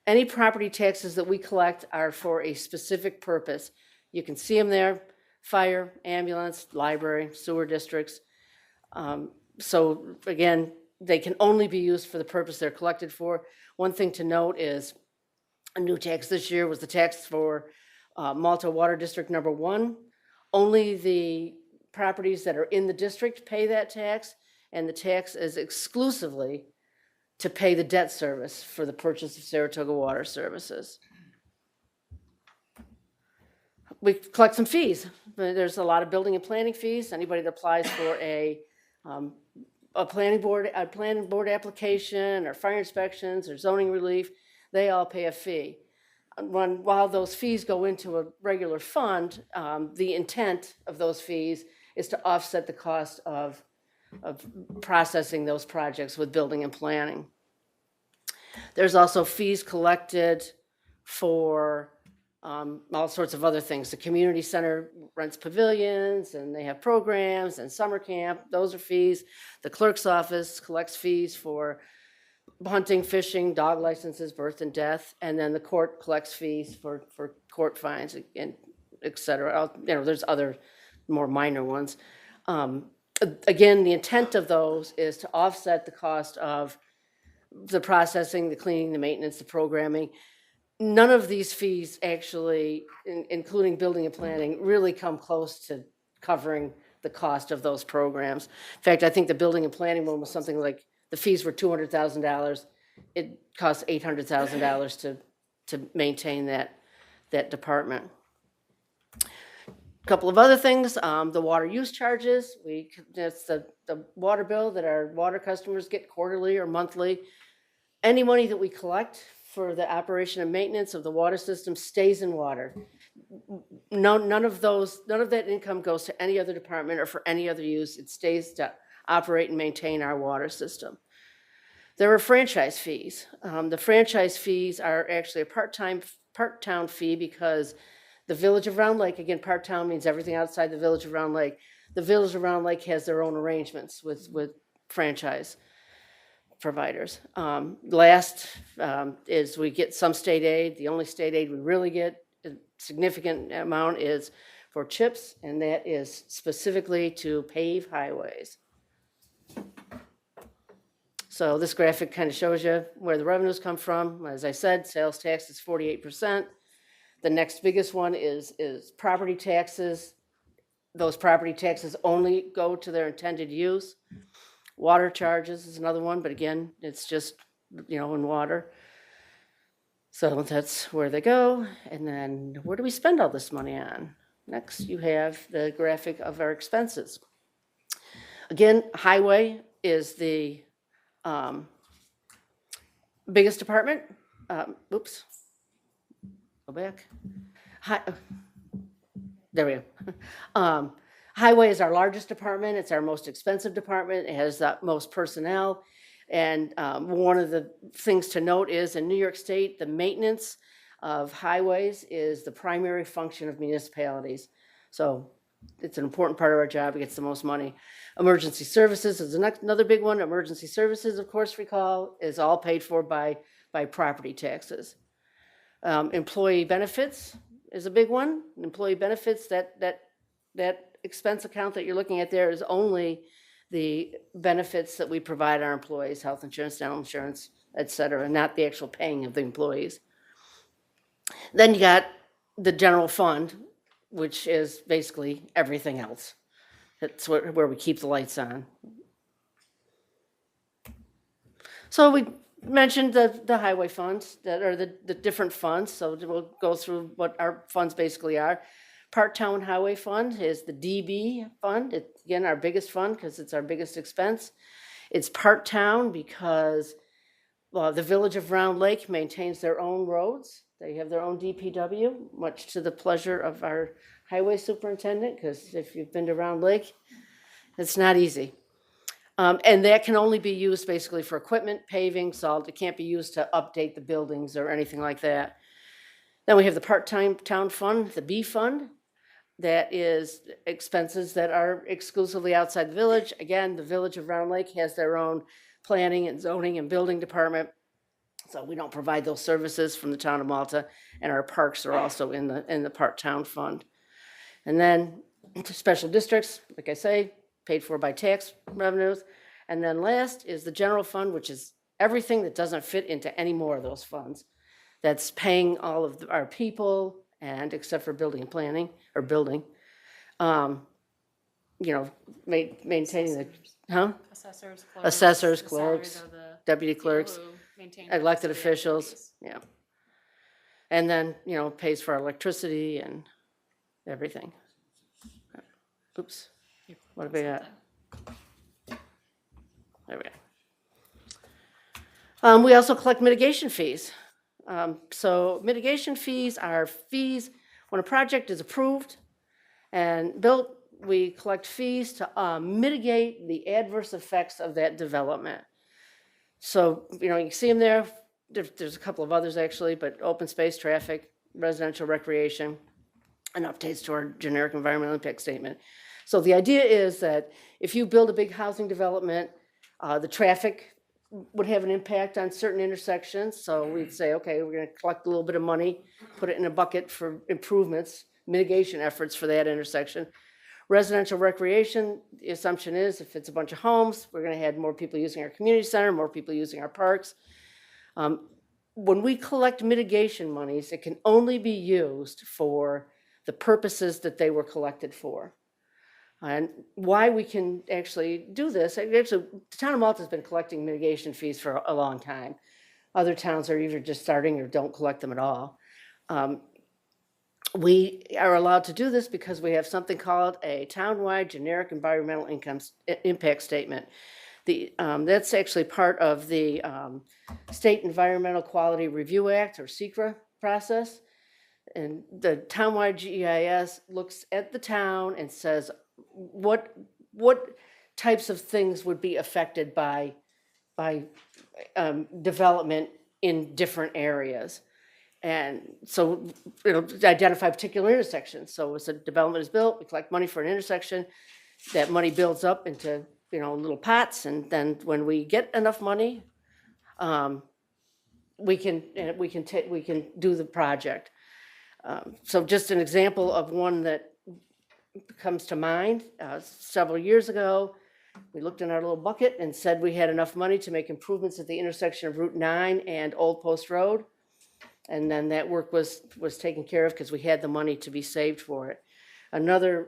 Any property taxes that we collect are for a specific purpose. You can see them there: fire, ambulance, library, sewer districts. So again, they can only be used for the purpose they're collected for. One thing to note is a new tax this year was the tax for Malta Water District Number 1. Only the properties that are in the district pay that tax, and the tax is exclusively to pay the debt service for the purchase of Saratoga Water Services. We collect some fees. There's a lot of building and planning fees. Anybody that applies for a planning board application, or fire inspections, or zoning relief, they all pay a fee. While those fees go into a regular fund, the intent of those fees is to offset the cost of processing those projects with building and planning. There's also fees collected for all sorts of other things. The community center rents pavilions, and they have programs and summer camp. Those are fees. The clerk's office collects fees for hunting, fishing, dog licenses, birth and death. And then the court collects fees for court fines, and et cetera. There's other more minor ones. Again, the intent of those is to offset the cost of the processing, the cleaning, the maintenance, the programming. None of these fees actually, including building and planning, really come close to covering the cost of those programs. In fact, I think the building and planning one was something like, the fees were $200,000. It costs $800,000 to maintain that department. A couple of other things, the water use charges. That's the water bill that our water customers get quarterly or monthly. Any money that we collect for the operation and maintenance of the water system stays in water. None of that income goes to any other department or for any other use. It stays to operate and maintain our water system. There are franchise fees. The franchise fees are actually a part-town fee, because the Village of Round Lake, again, part-town means everything outside the Village of Round Lake. The Village of Round Lake has their own arrangements with franchise providers. Last is we get some state aid. The only state aid we really get, a significant amount, is for CHIPS, and that is specifically to pave highways. So this graphic kind of shows you where the revenues come from. As I said, sales tax is 48%. The next biggest one is property taxes. Those property taxes only go to their intended use. Water charges is another one, but again, it's just, in water. So that's where they go. And then where do we spend all this money on? Next, you have the graphic of our expenses. Again, highway is the biggest department. Oops. Go back. There we go. Highway is our largest department. It's our most expensive department. It has the most personnel. And one of the things to note is, in New York State, the maintenance of highways is the primary function of municipalities. So it's an important part of our job. It gets the most money. Emergency services is another big one. Emergency services, of course, recall, is all paid for by property taxes. Employee benefits is a big one. Employee benefits, that expense account that you're looking at there is only the benefits that we provide our employees: health insurance, dental insurance, et cetera, not the actual paying of the employees. Then you got the general fund, which is basically everything else. That's where we keep the lights on. So we mentioned the highway funds, that are the different funds. So we'll go through what our funds basically are. Part-town highway fund is the DB fund. It's, again, our biggest fund because it's our biggest expense. It's part-town because the Village of Round Lake maintains their own roads. They have their own DPW, much to the pleasure of our highway superintendent, because if you've been to Round Lake, it's not easy. And that can only be used basically for equipment, paving, salt. It can't be used to update the buildings or anything like that. Then we have the part-time town fund, the B fund. That is expenses that are exclusively outside the village. Again, the village of Round Lake has their own planning and zoning and building department. So we don't provide those services from the town of Malta, and our parks are also in the part-town fund. And then special districts, like I say, paid for by tax revenues. And then last is the general fund, which is everything that doesn't fit into any more of those funds. That's paying all of our people, and except for building and planning, or building, you know, maintaining the, Assessors, clerks. Assessors, the salaries clerks, of the deputy people clerks, who maintain the elected city officials, activities. yeah. And then, you know, pays for our electricity and everything. Oops, what have we got? There we go. We also collect mitigation fees. So mitigation fees are fees when a project is approved and built. We collect fees to mitigate the adverse effects of that development. So, you know, you can see them there. There's a couple of others actually, but open space, traffic, residential recreation, and updates to our generic environmental impact statement. So the idea is that if you build a big housing development, the traffic would have an impact on certain intersections. So we'd say, okay, we're gonna collect a little bit of money, put it in a bucket for improvements, mitigation efforts for that intersection. Residential recreation, the assumption is if it's a bunch of homes, we're gonna have more people using our community center, more people using our parks. When we collect mitigation monies, it can only be used for the purposes that they were collected for. And why we can actually do this, actually, the town of Malta has been collecting mitigation fees for a long time. Other towns are either just starting or don't collect them at all. We are allowed to do this because we have something called a townwide generic environmental impact statement. That's actually part of the State Environmental Quality Review Act, or SEQRA process. And the townwide GEIS looks at the town and says, what types of things would be affected by development in different areas. And so it'll identify particular intersections. So as a development is built, we collect money for an intersection. That money builds up into, you know, little pots, and then when we get enough money, we can do the project. So just an example of one that comes to mind, several years ago, we looked in our little bucket and said we had enough money to make improvements at the intersection of Route 9 and Old Post Road. And then that work was taken care of because we had the money to be saved for it. Another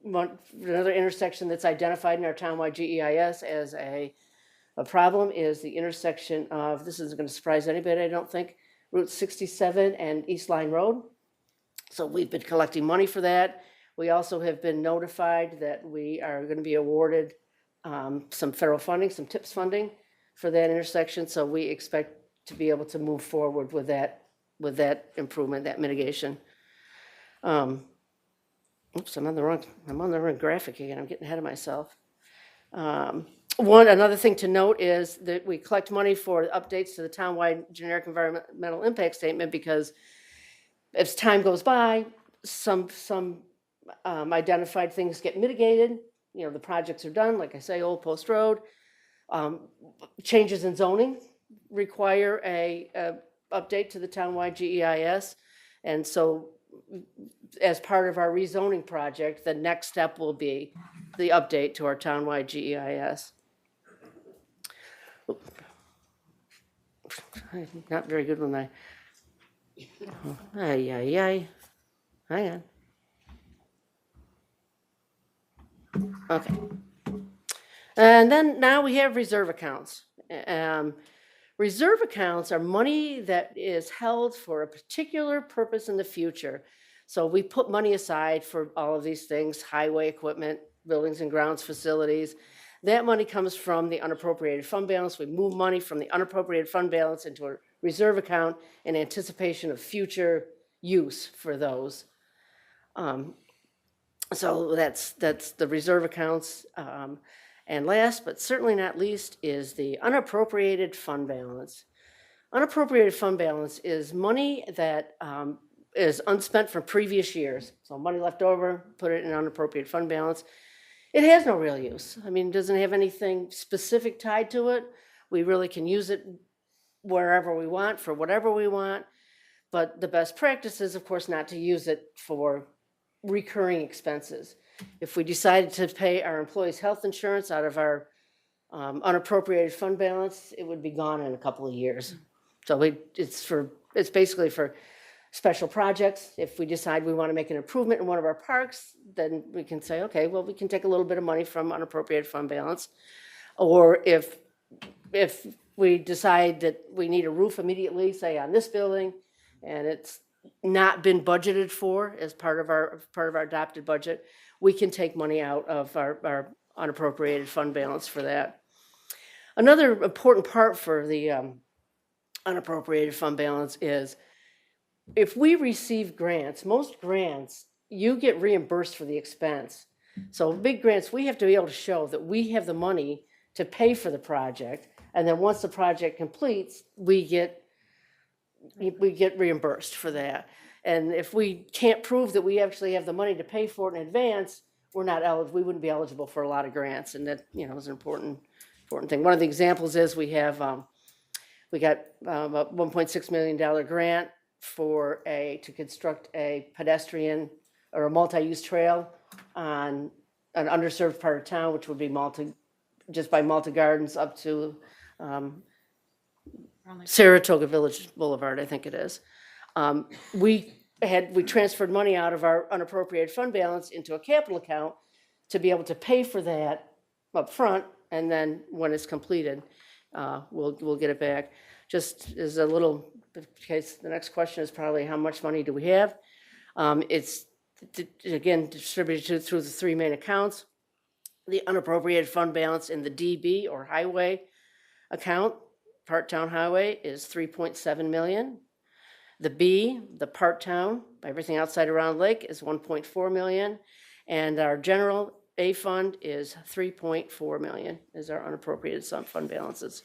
intersection that's identified in our townwide GEIS as a problem is the intersection of, this isn't going to surprise anybody, I don't think, Route 67 and East Line Road. So we've been collecting money for that. We also have been notified that we are going to be awarded some federal funding, some TIPS funding for that intersection. So we expect to be able to move forward with that improvement, that mitigation. Oops, I'm on the wrong graphic again. I'm getting ahead of myself. Another thing to note is that we collect money for updates to the townwide generic environmental impact statement because as time goes by, some identified things get mitigated. You know, the projects are done, like I say, Old Post Road. Changes in zoning require a update to the townwide GEIS. And so as part of our rezoning project, the next step will be the update to our townwide GEIS. Not very good when hang on. Okay. And then now we have reserve accounts. Reserve accounts are money that is held for a particular purpose in the future. So we put money aside for all of these things, highway equipment, buildings and grounds facilities. That money comes from the unappropriated fund balance. We move money from the unappropriated fund balance into a reserve account in anticipation of future use for those. So that's the reserve accounts. And last, but certainly not least, is the unappropriated fund balance. Unappropriated fund balance is money that is unspent from previous years. So money left over, put it in unappropriated fund balance. It has no real use. I mean, it doesn't have anything specific tied to it. We really can use it wherever we want, for whatever we want. But the best practice is, of course, not to use it for recurring expenses. If we decided to pay our employees' health insurance out of our unappropriated fund balance, it would be gone in a couple of years. So it's basically for special projects. If we decide we want to make an improvement in one of our parks, then we can say, okay, well, we can take a little bit of money from unappropriated fund balance. Or if we decide that we need a roof immediately, say on this building, and it's not been budgeted for as part of our adopted budget, we can take money out of our unappropriated fund balance for that. Another important part for the unappropriated fund balance is if we receive grants, most grants, you get reimbursed for the expense. So big grants, we have to be able to show that we have the money to pay for the project. And then once the project completes, we get reimbursed for that. And if we can't prove that we actually have the money to pay for it in advance, we wouldn't be eligible for a lot of grants. And that, is an important thing. One of the examples is we got a $1.6 million grant to construct a pedestrian or a multi-use trail on an underserved part of town, which would be just by Malta Gardens up to Saratoga Village Boulevard, I think it is. We transferred money out of our unappropriated fund balance into a capital account to be able to pay for that up front, and then when it's completed, we'll get it back. Just as a little case, the next question is probably how much money do we have? It's again distributed through the three main accounts. The unappropriated fund balance in the DB or highway account, part-town highway, is 3.7 million. The B, the part-town, everything outside around Lake, is 1.4 million. And our general A fund is 3.4 million, is our unappropriated fund balances.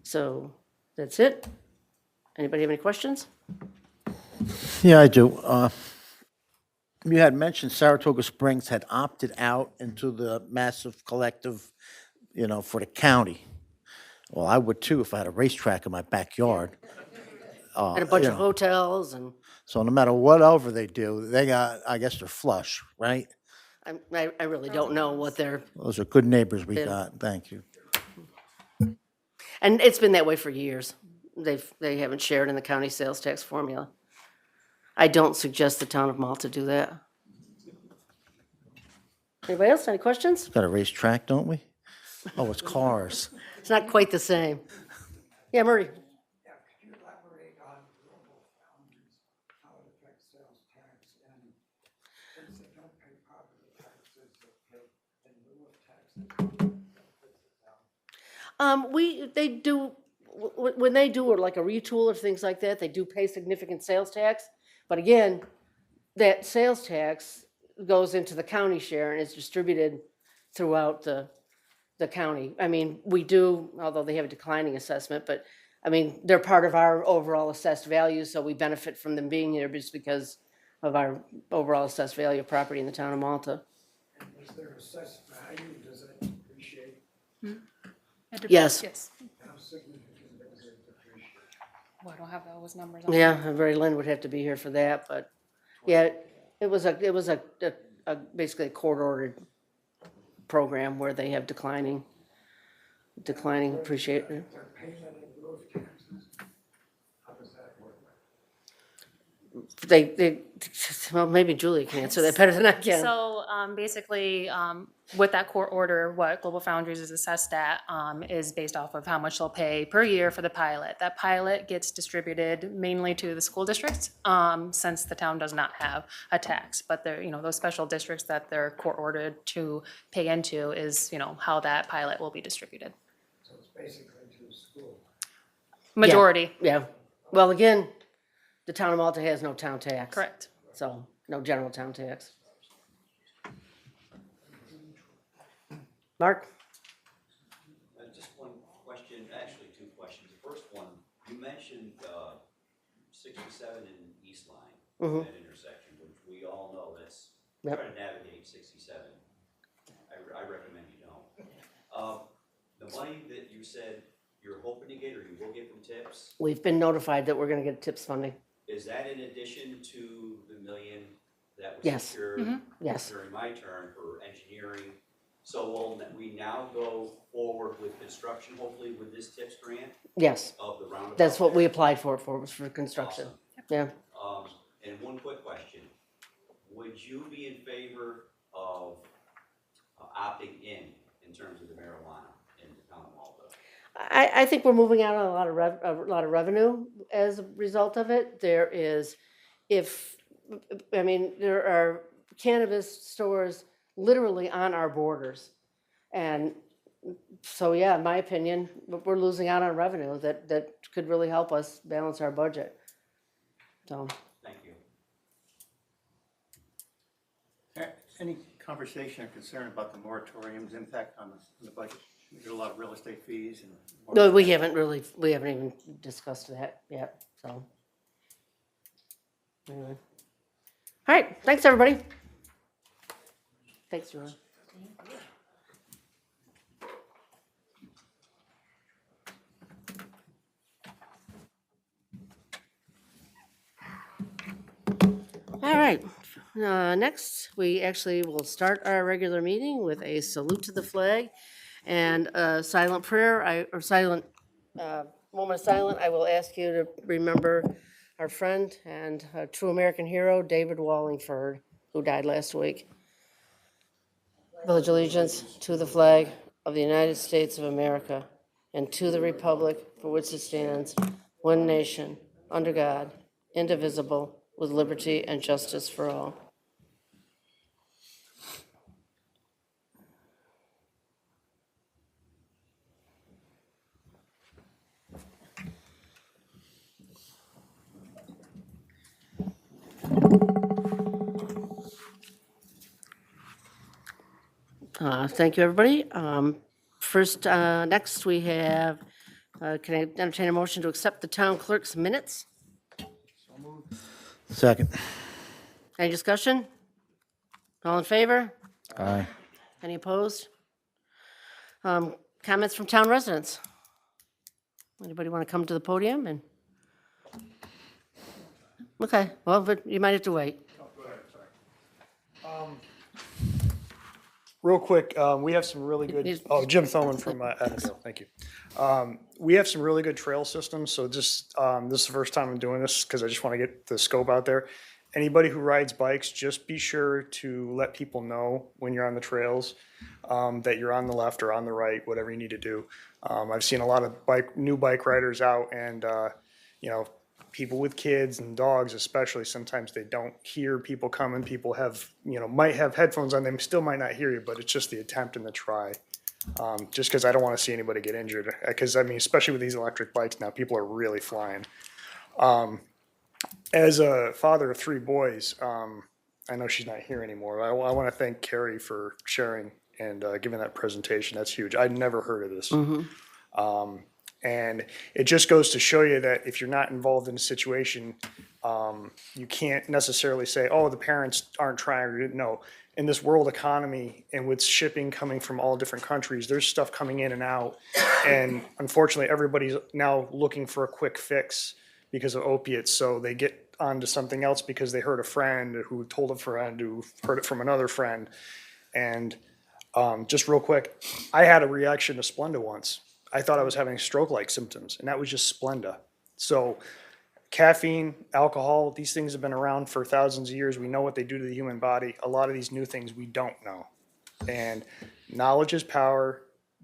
So that's it. Anybody have any questions? Yeah, I do. You had mentioned Saratoga Springs had opted out into the massive collective, for the county. Well, I would too if I had a racetrack in my backyard. And a bunch of hotels and, So no matter whatever they do, I guess they're flush, right? I really don't know what they're, Those are good neighbors we got. Thank you. and it's been that way for years. They haven't shared in the county sales tax formula. I don't suggest the town of Malta do that. Anybody else, any questions? Got a racetrack, don't we? Oh, it's cars. It's not quite the same. Yeah, Murray? Could you elaborate on global foundries, how it affects sales tax, and since they don't pay property taxes, they pay in lieu of taxes? They do, when they do like a retool or things like that, they do pay significant sales tax. But again, that sales tax goes into the county share and is distributed throughout the county. I mean, we do, although they have a declining assessment, but I mean, they're part of our overall assessed value, so we benefit from them being here just because of our overall assessed value of property in the town of Malta. And is their assessed value, does it depreciate? Yes. Yes. How significant does it depreciate? Well, I don't have those numbers on. Yeah, and Mary Lynn would have to be here for that, but yeah, it was basically a court-ordered program where they have declining appreciation. Their payment in lieu of taxes? How does that work? Well, maybe Julie can answer that better than I can. So basically, with that court order, what Global Foundries is assessed at is based off of how much they'll pay per year for the pilot. That pilot gets distributed mainly to the school districts, since the town does not have a tax. But they're, those special districts that they're court ordered to pay into is, how that pilot will be distributed. So it's basically to the school. Majority, Yeah, well, again, the town of Malta has no town tax. correct. So, no general town tax. Mark? 67 and East Line, Mhm. that intersection, which we all know that's, Yep. try to navigate 67. I recommend you don't. The money that you said you're hoping to get or you will get from tips, We've been notified that we're going to get TIPS funding. is that in addition to the million that was Yes. secured Yes. during my term for engineering? So will we now go forward with construction, hopefully with this tips grant Yes. of the roundabout? That's what we applied for was for construction. Awesome. Yeah. And one quick question, would you be in favor of opting in terms of the marijuana in the town of Malta? I think we're moving out on a lot of revenue as a result of it. There is, there are cannabis stores literally on our borders. And so, yeah, in my opinion, we're losing out on revenue that could really help us balance our budget. So, Thank you. Any conversation or concern about the moratorium's impact on the budget? There's a lot of real estate fees and. no, we haven't even discussed that yet, so. Anyway. All right, thanks, everybody. Thanks, Ron. All right, next, we actually will start our regular meeting with a salute to the flag and a silent prayer, moment of silence. I will ask you to remember our friend and a true American hero, David Wallingford, who died last week. Pledge allegiance to the flag of the United States of America and to the republic for which it stands, one nation, under God, indivisible, with liberty and justice for all. Thank you, everybody. Next, we have, can I entertain a motion to accept the town clerk's minutes? Second. Any discussion? All in favor? Aye. Any opposed? Comments from town residents? Anybody want to come to the podium and? Okay, well, but you might have to wait. Real quick, we have some really good, Jim Thoman from Evansville, thank you. We have some really good trail systems, so just, this is the first time I'm doing this because I just want to get the scope out there. Anybody who rides bikes, just be sure to let people know when you're on the trails that you're on the left or on the right, whatever you need to do. I've seen a lot of new bike riders out and, people with kids and dogs especially, sometimes they don't hear people coming. People have, might have headphones on, they still might not hear you, but it's just the attempt and the try. Just because I don't want to see anybody get injured. Because, especially with these electric bikes now, people are really flying. As a father of 3 boys, I know she's not here anymore. I want to thank Carrie for sharing and giving that presentation. That's huge. I'd never heard of this. And it just goes to show you that if you're not involved in a situation, you can't necessarily say, oh, the parents aren't trying. No, in this world economy and with shipping coming from all different countries, there's stuff coming in and out. And unfortunately, everybody's now looking for a quick fix because of opiates. So they get onto something else because they heard a friend who told a friend who heard it from another friend. And just real quick, I had a reaction to Splenda once. I thought I was having stroke-like symptoms, and that was just Splenda. So caffeine, alcohol, these things have been around for thousands of years. We know what they do to the human body. A lot of these new things we don't know. And knowledge is power.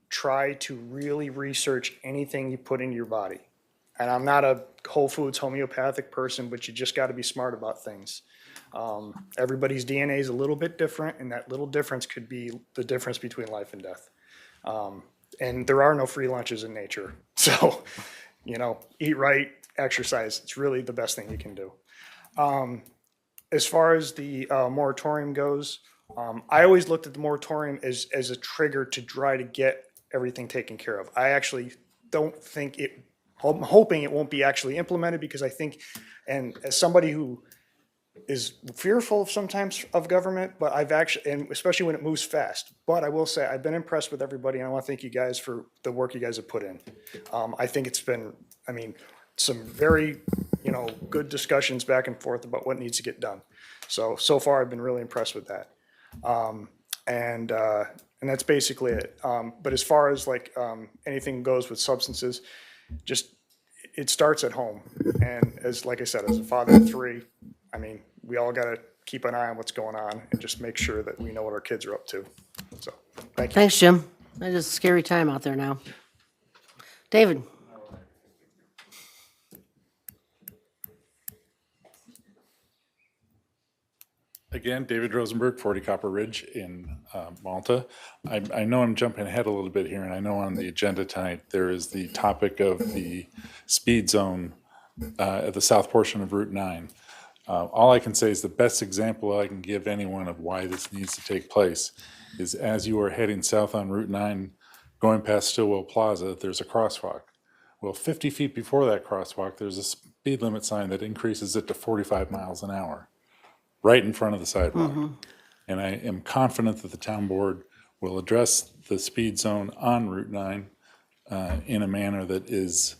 Try to really research anything you put into your body. And I'm not a Whole Foods homeopathic person, but you just got to be smart about things. Everybody's DNA is a little bit different, and that little difference could be the difference between life and death. And there are no free lunches in nature. So, eat right, exercise. It's really the best thing you can do. As far as the moratorium goes, I always looked at the moratorium as a trigger to try to get everything taken care of. I actually don't think it I'm hoping it won't be actually implemented because I think, and as somebody who is fearful sometimes of government, but I've actually, and especially when it moves fast. But I will say, I've been impressed with everybody, and I want to thank you guys for the work you guys have put in. I think it's been, I mean, some very, good discussions back and forth about what needs to get done. So far, I've been really impressed with that. And that's basically it. But as far as like anything goes with substances, just, it starts at home. And like I said, as a father of 3, I mean, we all got to keep an eye on what's going on and just make sure that we know what our kids are up to. So, thank you. Thanks, Jim. It is a scary time out there now. David? Again, David Rosenberg, 40 Copper Ridge in Malta. I know I'm jumping ahead a little bit here, and I know on the agenda tonight there is the topic of the speed zone at the south portion of Route 9. All I can say is the best example I can give anyone of why this needs to take place is as you are heading south on Route 9, going past Stillwell Plaza, there's a crosswalk. Well, 50 feet before that crosswalk, there's a speed limit sign that increases it to 45 miles an hour, right in front of the sidewalk. And I am confident that the town board will address the speed zone on Route 9 in a manner that is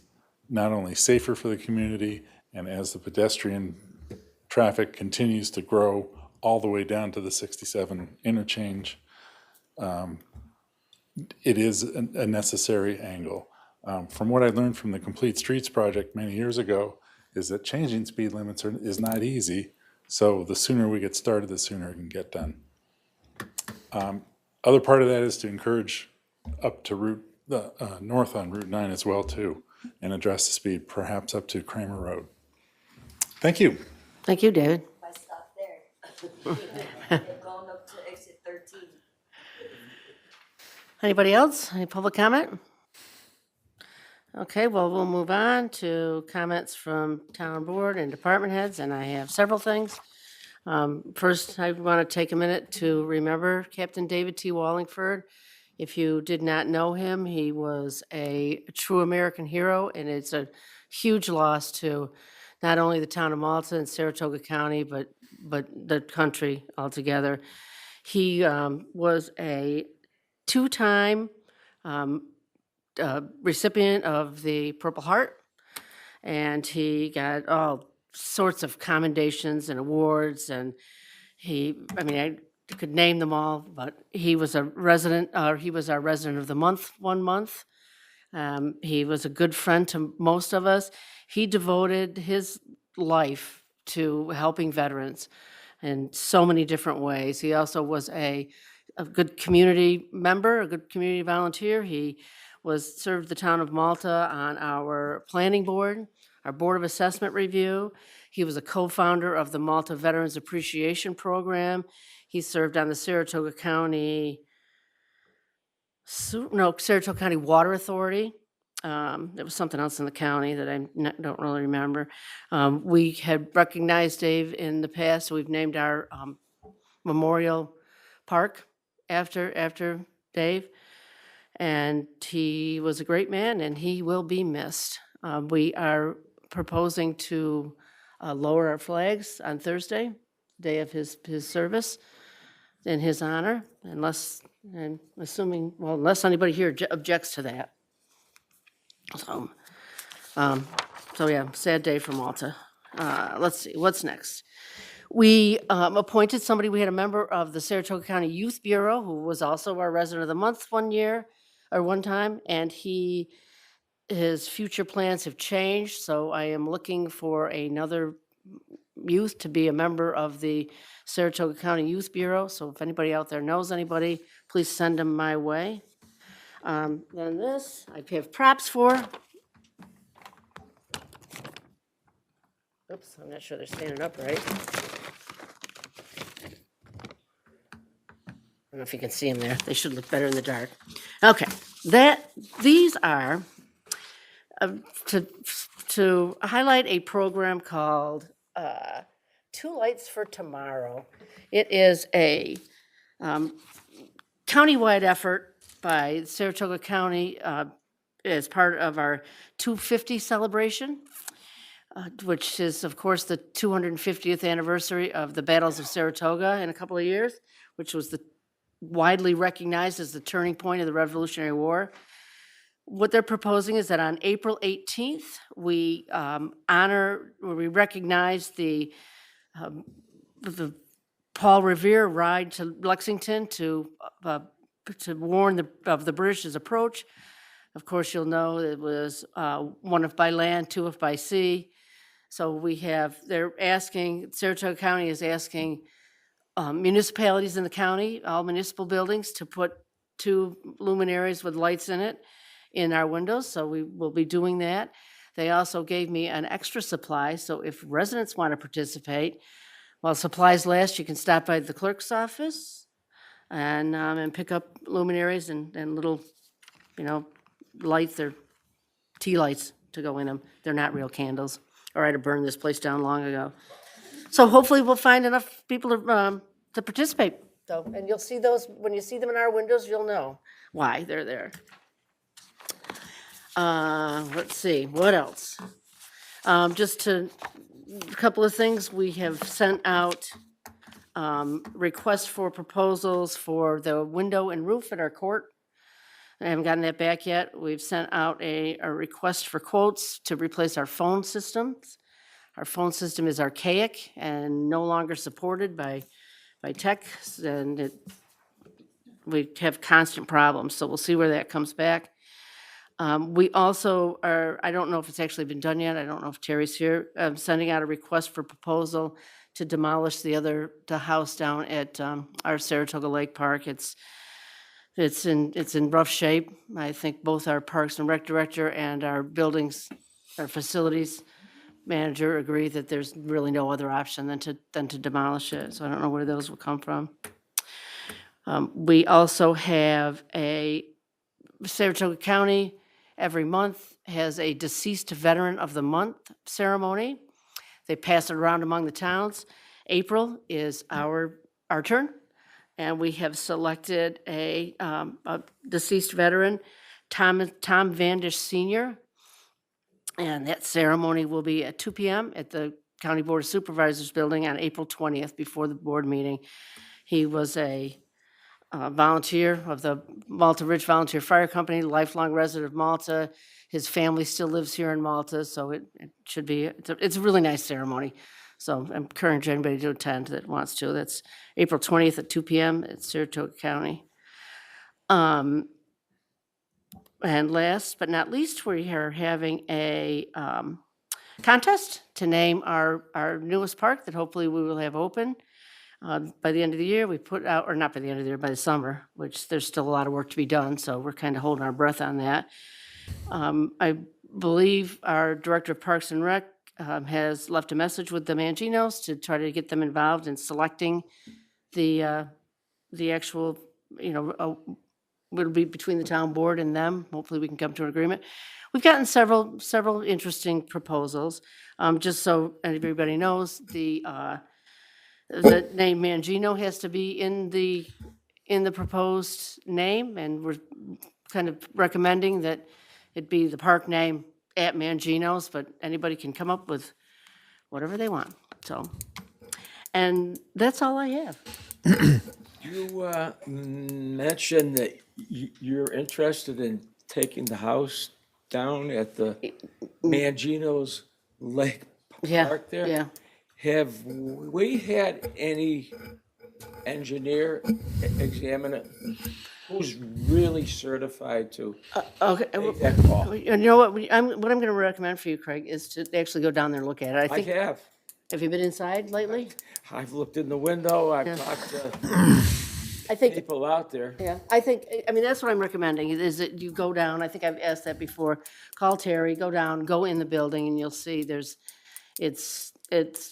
not only safer for the community, and as the pedestrian traffic continues to grow all the way down to the 67 interchange, it is a necessary angle. From what I learned from the Complete Streets project many years ago, is that changing speed limits is not easy. So the sooner we get started, the sooner it can get done. Other part of that is to encourage up to north on Route 9 as well too, and address the speed, perhaps up to Kramer Road. Thank you. Thank you, David. I stopped there. They're going up to exit 13. Anybody else? Any public comment? Okay, well, we'll move on to comments from town board and department heads, and I have several things. First, I want to take a minute to remember Captain David T. Wallingford. If you did not know him, he was a true American hero, and it's a huge loss to not only the town of Malta and Saratoga County, but the country altogether. He was a 2-time recipient of the Purple Heart, and he got all sorts of commendations and awards, and I could name them all, but he was a resident, he was our resident of the month, 1 month. He was a good friend to most of us. He devoted his life to helping veterans in so many different ways. He also was a good community member, a good community volunteer. He served the town of Malta on our planning board, our Board of Assessment Review. He was a co-founder of the Malta Veterans Appreciation Program. He served on the Saratoga County Water Authority. There was something else in the county that I don't really remember. We had recognized Dave in the past. We've named our memorial park after Dave. And he was a great man, and he will be missed. We are proposing to lower our flags on Thursday, day of his service, in his honor, unless anybody here objects to that. So yeah, sad day for Malta. Let's see, what's next? We appointed somebody, we had a member of the Saratoga County Youth Bureau who was also our resident of the month one time, and his future plans have changed, so I am looking for another youth to be a member of the Saratoga County Youth Bureau, so if anybody out there knows anybody, please send them my way. Then this, I have props for. Oops, I'm not sure they're standing up right. I don't know if you can see them there. They should look better in the dark. Okay, these are to highlight a program called Two Lights for Tomorrow. It is a countywide effort by Saratoga County as part of our 250 celebration, which is, of course, the 250th anniversary of the Battles of Saratoga in a couple of years, which was widely recognized as the turning point of the Revolutionary War. What they're proposing is that on April 18th, we recognize the Paul Revere ride to Lexington to warn of the British approach. Of course, you'll know it was one if by land, two if by sea. So Saratoga County is asking municipalities in the county, all municipal buildings, to put 2 luminaries with lights in it in our windows, so we will be doing that. They also gave me an extra supply, so if residents want to participate, while supplies last, you can stop by the clerk's office and pick up luminaries and little, lights. They're tea lights to go in them. They're not real candles, or I'd have burned this place down long ago. So hopefully we'll find enough people to participate. So, and you'll see those, when you see them in our windows, you'll know why they're there. Let's see, what else? A couple of things. We have sent out requests for proposals for the window and roof at our court. I haven't gotten that back yet. We've sent out a request for quotes to replace our phone systems. Our phone system is archaic and no longer supported by tech, and we have constant problems, so we'll see where that comes back. We also I don't know if it's actually been done yet, I don't know if Terry's here, sending out a request for proposal to demolish the house down at our Saratoga Lake Park. It's in rough shape. I think both our Parks and Rec Director and our facilities manager agree that there's really no other option than to demolish it, so I don't know where those will come from. We also have Saratoga County every month has a Deceased Veteran of the Month ceremony. They pass it around among the towns. April is our turn, and we have selected a deceased veteran, Tom Vandish Sr., and that ceremony will be at 2 p.m. at the County Board of Supervisors building on April 20th before the board meeting. He was a volunteer of the Malta Ridge Volunteer Fire Company, lifelong resident of Malta. His family still lives here in Malta, so it should be, it's a really nice ceremony. So I encourage anybody to attend that wants to. That's April 20th at 2 p.m. at Saratoga County. And last but not least, we are having a contest to name our newest park that hopefully we will have open. By the end of the year, we put out, or not by the end of the year, by the summer, which there's still a lot of work to be done, so we're kind of holding our breath on that. I believe our Director of Parks and Rec has left a message with the Manginos to try to get them involved in selecting the actual, it'll be between the town board and them. Hopefully we can come to an agreement. We've gotten several interesting proposals. Just so everybody knows, the name Mangino has to be in the proposed name, and we're kind of recommending that it be the park name at Mangino's, but anybody can come up with whatever they want. So, and that's all I have. You mentioned that you're interested in taking the house down at the Mangino's Lake Park there? Yeah. Have we had any engineer examine it? Who's really certified to Okay. make that call? You know what? What I'm going to recommend for you, Craig, is to actually go down there and look at it. I have. Have you been inside lately? I've looked in the window, I've talked I to think people out there. Yeah, that's what I'm recommending, is that you go down, I think I've asked that before, call Terry, go down, go in the building, and you'll see it's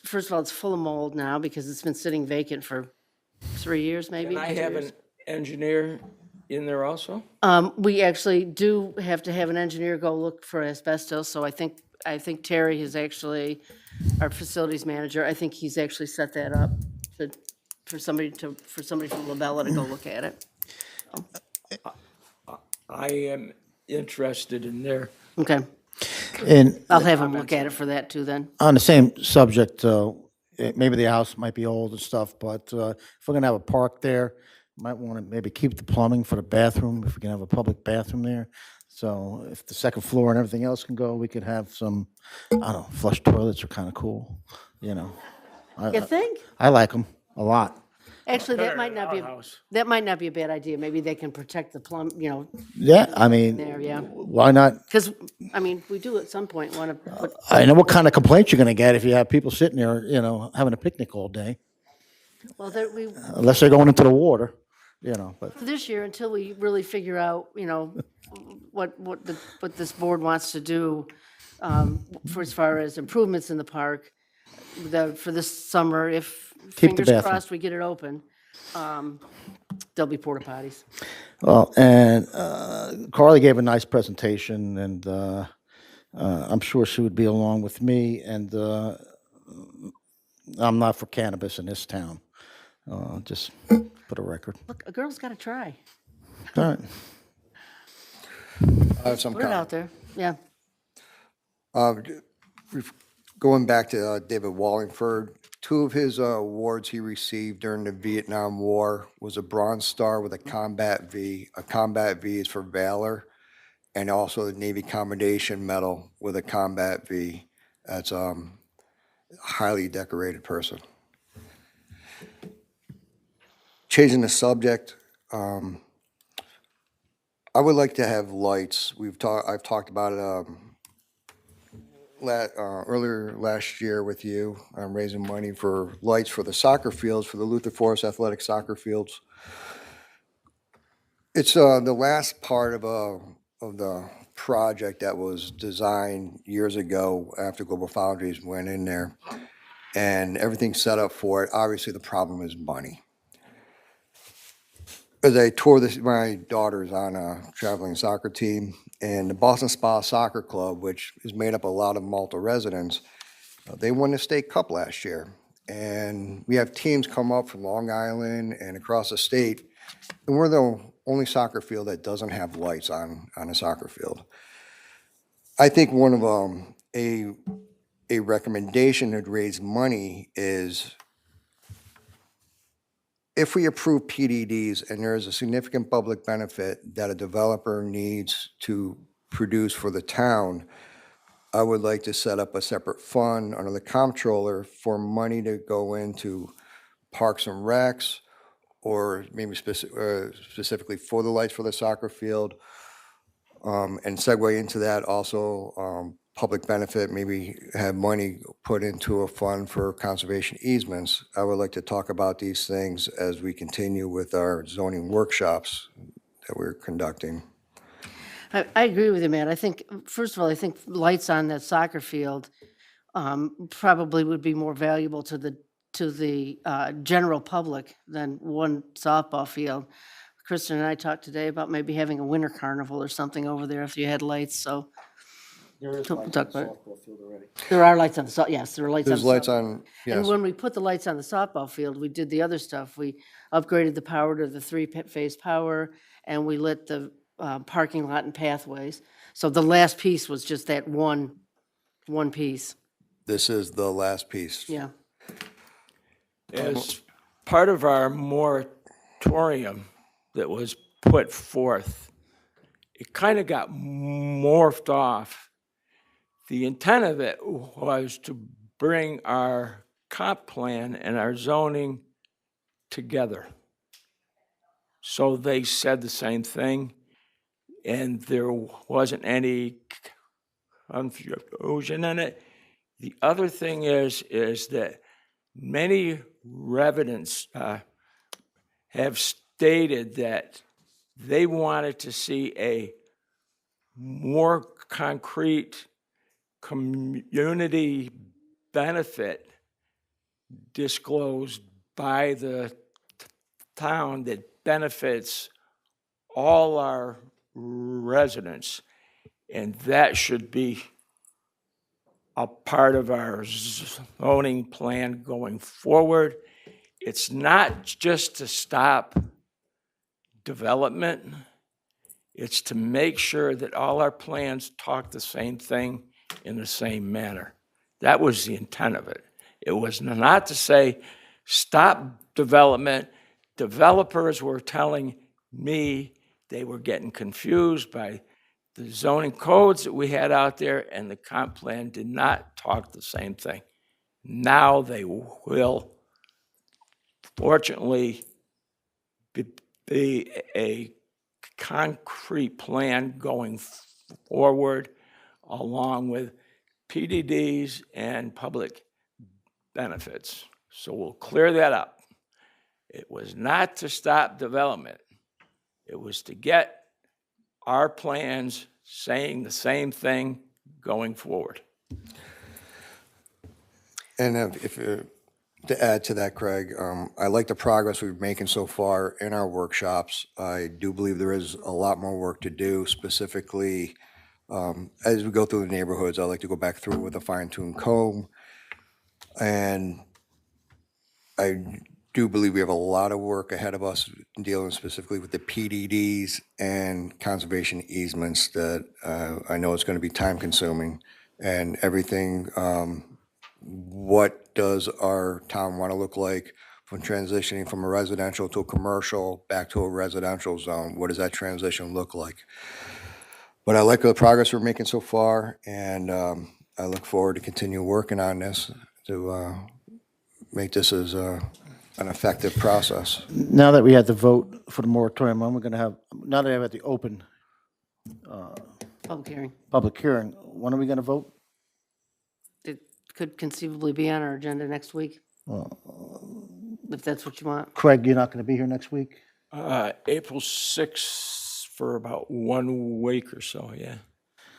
first of all, it's full of mold now because it's been sitting vacant for 3 years, maybe. Can I 2 have years. an engineer in there also? We actually do have to have an engineer go look for asbestos, so I think Terry is actually our facilities manager. I think he's actually set that up for somebody from Labella to go look at it. I am interested in their. Okay, And I'll have them look at it for that too then. on the same subject, maybe the house might be old and stuff, but if we're gonna have a park there, might want to maybe keep the plumbing for the bathroom, if we can have a public bathroom there. So if the second floor and everything else can go, we could have some, I don't know, flush toilets are kind of cool, you know. You think? I like them a lot. Actually, Better that might than not be, our house. that might not be a bad idea. Maybe they can protect the plumb, you know, Yeah, I mean, there, yeah. why not? Because, I mean, we do at some point want to put, I know what kind of complaints you're gonna get if you have people sitting there, you know, having a picnic all day, well, there, we, unless they're going into the water, you know, but. for this year, until we really figure out, you know, what this board wants to do for as far as improvements in the park, for this summer, if, Keep the fingers bathroom. crossed, we get it open, there'll be porta potties. Well, and Carly gave a nice presentation, and I'm sure she would be along with me, and I'm not for cannabis in this town, just for the record. Look, a girl's got to try. All right. I have some Put it out comment. there, yeah. Going back to David Wallingford, 2 of his awards he received during the Vietnam War was a Bronze Star with a Combat V. A Combat V is for valor, and also the Navy Commendation Medal with a Combat V. That's a highly decorated person. Changing the subject, I would like to have lights. I've talked about it earlier last year with you. I'm raising money for lights for the soccer fields, for the Luther Forest Athletic Soccer Fields. It's the last part of the project that was designed years ago after Global Foundries went in there, and everything's set up for it. Obviously, the problem is money. As I toured this, my daughter's on a traveling soccer team, and the Boston Spa Soccer Club, which is made up of a lot of Malta residents, they won the state cup last year. And we have teams come up from Long Island and across the state, and we're the only soccer field that doesn't have lights on a soccer field. I think one of a recommendation to raise money is, if we approve PDDs and there is a significant public benefit that a developer needs to produce for the town, I would like to set up a separate fund under the comptroller for money to go into Parks and Recs, or maybe specifically for the lights for the soccer field. And segue into that also, public benefit, maybe have money put into a fund for conservation easements. I would like to talk about these things as we continue with our zoning workshops that we're conducting. I agree with you, Matt. I think, first of all, I think lights on that soccer field probably would be more valuable to the general public than one softball field. Kristen and I talked today about maybe having a winter carnival or something over there if you had lights, so. There is We'll lights talk on the about it. softball field already. There are lights on the, yes, there are lights on the There's lights softball. on, And yes. when we put the lights on the softball field, we did the other stuff. We upgraded the power to the 3-phase power, and we lit the parking lot and pathways. So the last piece was just that one piece, This is the last piece. yeah. As part of our moratorium that was put forth, it kind of got morphed off. The intent of it was to bring our comp plan and our zoning together. So they said the same thing, and there wasn't any confusion in it. The other thing is that many residents have stated that they wanted to see a more concrete community benefit disclosed by the town that benefits all our residents. And that should be a part of our zoning plan going forward. It's not just to stop development. It's to make sure that all our plans talk the same thing in the same manner. That was the intent of it. It was not to say, stop development. Developers were telling me they were getting confused by the zoning codes that we had out there, and the comp plan did not talk the same thing. Now they will, fortunately, be a concrete plan going forward, along with PDDs and public benefits. So we'll clear that up. It was not to stop development. It was to get our plans saying the same thing going forward. And to add to that, Craig, I like the progress we're making so far in our workshops. I do believe there is a lot more work to do, specifically as we go through the neighborhoods. I like to go back through with a fine-tuned comb. And I do believe we have a lot of work ahead of us dealing specifically with the PDDs and conservation easements that I know it's going to be time-consuming, and everything. What does our town want to look like from transitioning from a residential to a commercial back to a residential zone? What does that transition look like? But I like the progress we're making so far, and I look forward to continue working on this to make this as an effective process. Now that we had the vote for the moratorium, when we're going to have, now that we have the open Public hearing. when are we going to vote? It could conceivably be on our agenda next week, if that's what you want. Craig, you're not going to be here next week? April 6th for about 1 week or so, yeah.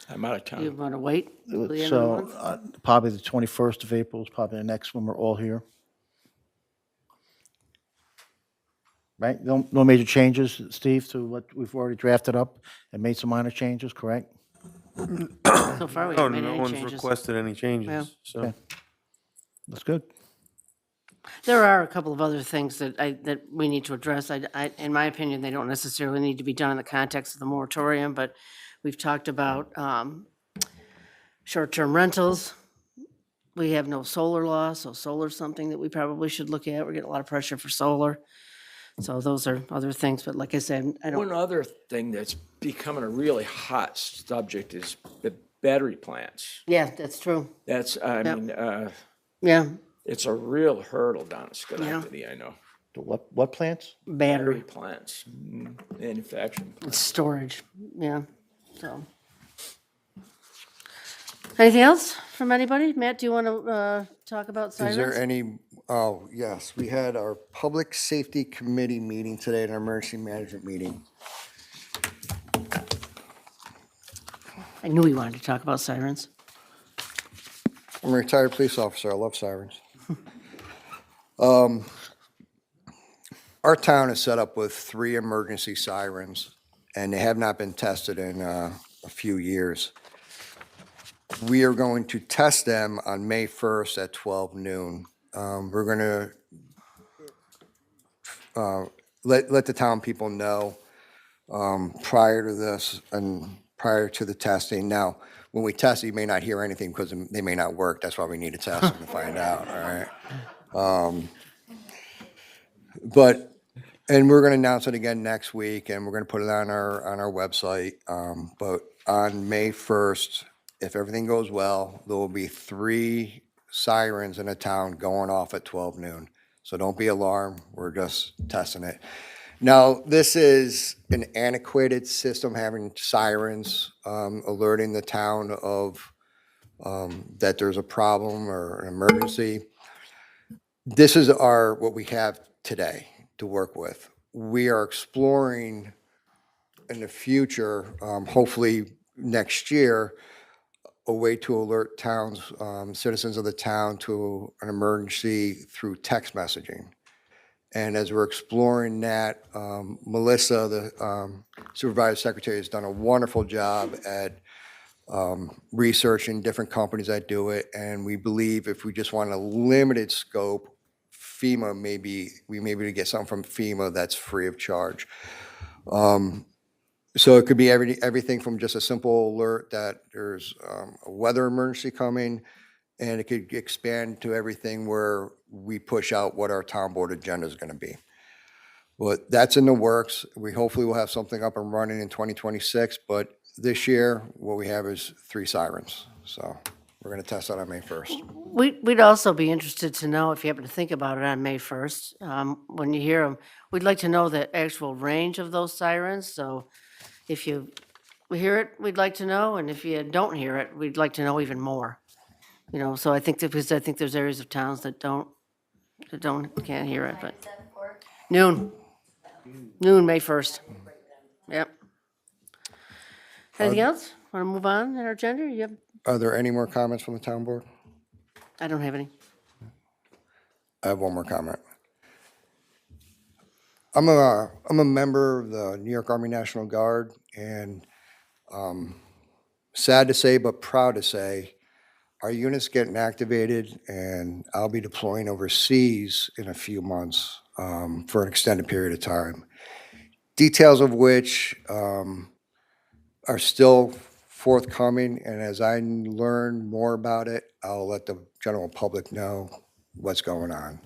I'm out of town. You want to wait till the end of the month? So probably the 21st of April is probably the next one we're all here. Right? No major changes, Steve, to what we've already drafted up and made some minor changes, correct? So far, we No, haven't made no any one's changes. requested any Yeah. changes, so. Okay. That's good. There are a couple of other things that we need to address. In my opinion, they don't necessarily need to be done in the context of the moratorium, but we've talked about short-term rentals. We have no solar law, so solar's something that we probably should look at. We're getting a lot of pressure for solar. So those are other things, but like I said, I One don't, other thing that's becoming a really hot subject is the battery plants. yeah, that's true. That's, I Yep. mean, Yeah, it's a real hurdle down in Schenectady, I know. The what plants? battery, Plants, manufacturing. it's storage, yeah, so. Anything else from anybody? Matt, do you want to talk about sirens? Is there any, oh, yes, we had our Public Safety Committee meeting today, an emergency management meeting. I knew we wanted to talk about sirens. I'm a retired police officer, I love sirens. Our town is set up with 3 emergency sirens, and they have not been tested in a few years. We are going to test them on May 1st at 12 noon. We're going to let the town people know prior to this and prior to the testing. Now, when we test, you may not hear anything because they may not work. That's why we need to test them to find out, all right? And we're going to announce it again next week, and we're going to put it on our website. But on May 1st, if everything goes well, there will be 3 sirens in a town going off at 12 noon. So don't be alarmed, we're just testing it. Now, this is an antiquated system, having sirens alerting the town of that there's a problem or an emergency. This is what we have today to work with. We are exploring in the future, hopefully next year, a way to alert towns, citizens of the town to an emergency through text messaging. And as we're exploring that, Melissa, the supervisor secretary, has done a wonderful job at researching different companies that do it. And we believe if we just want a limited scope, we may be able to get something from FEMA that's free of charge. So it could be everything from just a simple alert that there's a weather emergency coming, and it could expand to everything where we push out what our town board agenda is going to be. But that's in the works. We hopefully will have something up and running in 2026, but this year, what we have is 3 sirens. So we're going to test that on May 1st. We'd also be interested to know, if you happen to think about it on May 1st, when you hear them, we'd like to know the actual range of those sirens. So if you hear it, we'd like to know, and if you don't hear it, we'd like to know even more. You know, so I think that, because I think there's areas of towns that can't hear it, but noon, May 1st. Yep. Anything else? Want to move on in our agenda? You have, Are there any more comments from the town board? I don't have any. I have one more comment. I'm a member of the New York Army National Guard, and sad to say, but proud to say, our unit's getting activated, and I'll be deploying overseas in a few months for an extended period of time. Details of which are still forthcoming, and as I learn more about it, I'll let the general public know what's going on.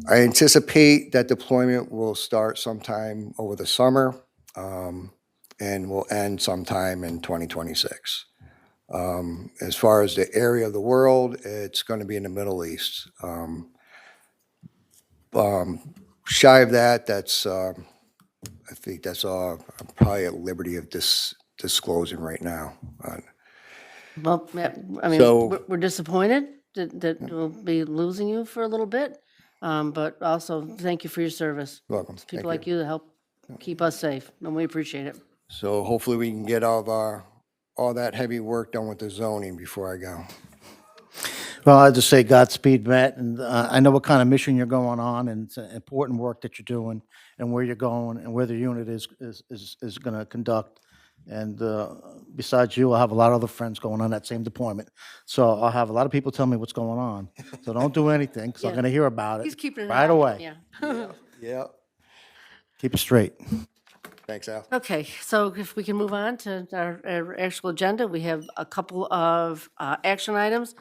I anticipate that deployment will start sometime over the summer and will end sometime in 2026. As far as the area of the world, it's going to be in the Middle East. Shy of that, that's, I think that's all I'm probably at liberty of disclosing right now. Well, I mean, So- we're disappointed that we'll be losing you for a little bit, but also thank you for your service. Welcome. It's Thank people like you that help keep us safe, and we appreciate it. So hopefully we can get all that heavy work done with the zoning before I go. Well, I'd just say Godspeed, Matt, and I know what kind of mission you're going on, and it's important work that you're doing, and where you're going, and where the unit is going to conduct. And besides you, I have a lot of other friends going on that same deployment. So I'll have a lot of people tell me what's going on. So don't do anything, because I'm Yeah. going to hear about it He's keeping an eye right on it, away. Yeah. Yeah. Keep it straight. Thanks, Al. Okay, so if we can move on to our actual agenda, we have a couple of action items.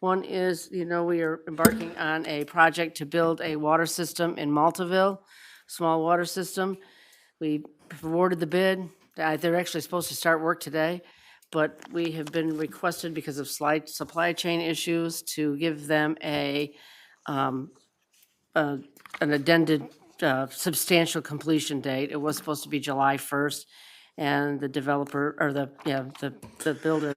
One is, we are embarking on a project to build a water system in Maltaville, small water system. We awarded the bid. They're actually supposed to start work today, but we have been requested because of slight supply chain issues to give them an addended substantial completion date. It was supposed to be July 1st, and the developer, or the builder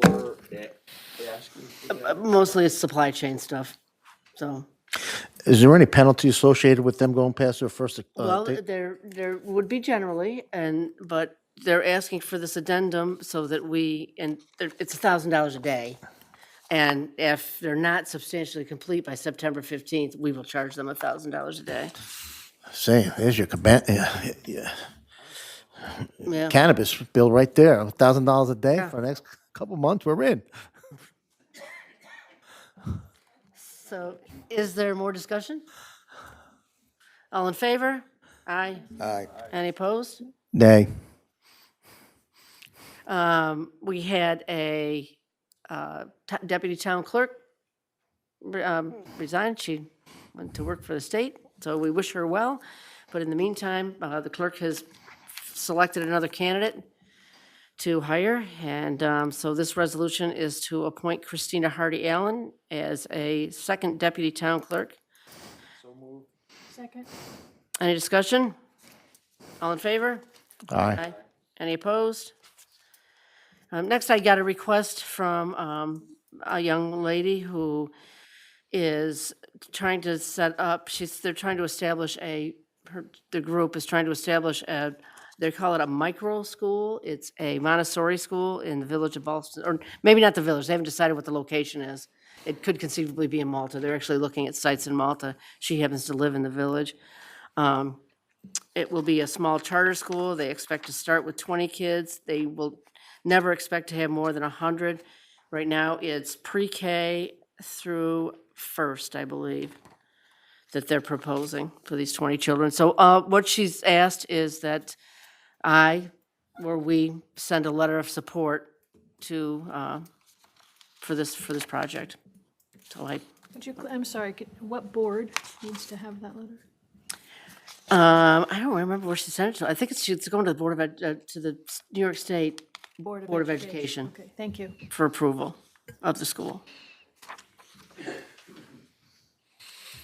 Or asking for that. mostly it's supply chain stuff, so. Is there any penalty associated with them going past their first Well, date? there would be generally, but they're asking for this addendum so that it's $1,000 a day. And if they're not substantially complete by September 15th, we will charge them $1,000 a day. Say, there's your Yeah. cannabis bill right there, $1,000 a day Yeah. for the next couple months, we're in. So is there more discussion? All in favor? Aye. Aye. Any opposed? Nay. We had a deputy town clerk resign. She went to work for the state, so we wish her well. But in the meantime, the clerk has selected another candidate to hire, and so this resolution is to appoint Christina Hardy Allen as a second deputy town clerk. Second. Any discussion? All in favor? Aye. Any opposed? Next, I got a request from a young lady who is trying to set up, the group is trying to establish a They call it a micro school. It's a Montessori school in the village of Boston, or maybe not the village. They haven't decided what the location is. It could conceivably be in Malta. They're actually looking at sites in Malta. She happens to live in the village. It will be a small charter school. They expect to start with 20 kids. They will never expect to have more than 100. Right now, it's pre-K through first, I believe, that they're proposing for these 20 children. So what she's asked is that we send a letter of support to, for this project. So I'm sorry, what board needs to have that letter? I don't remember where she sent it to. I think it's going to the to the New York State Board of Education Okay, thank you. for approval of the school.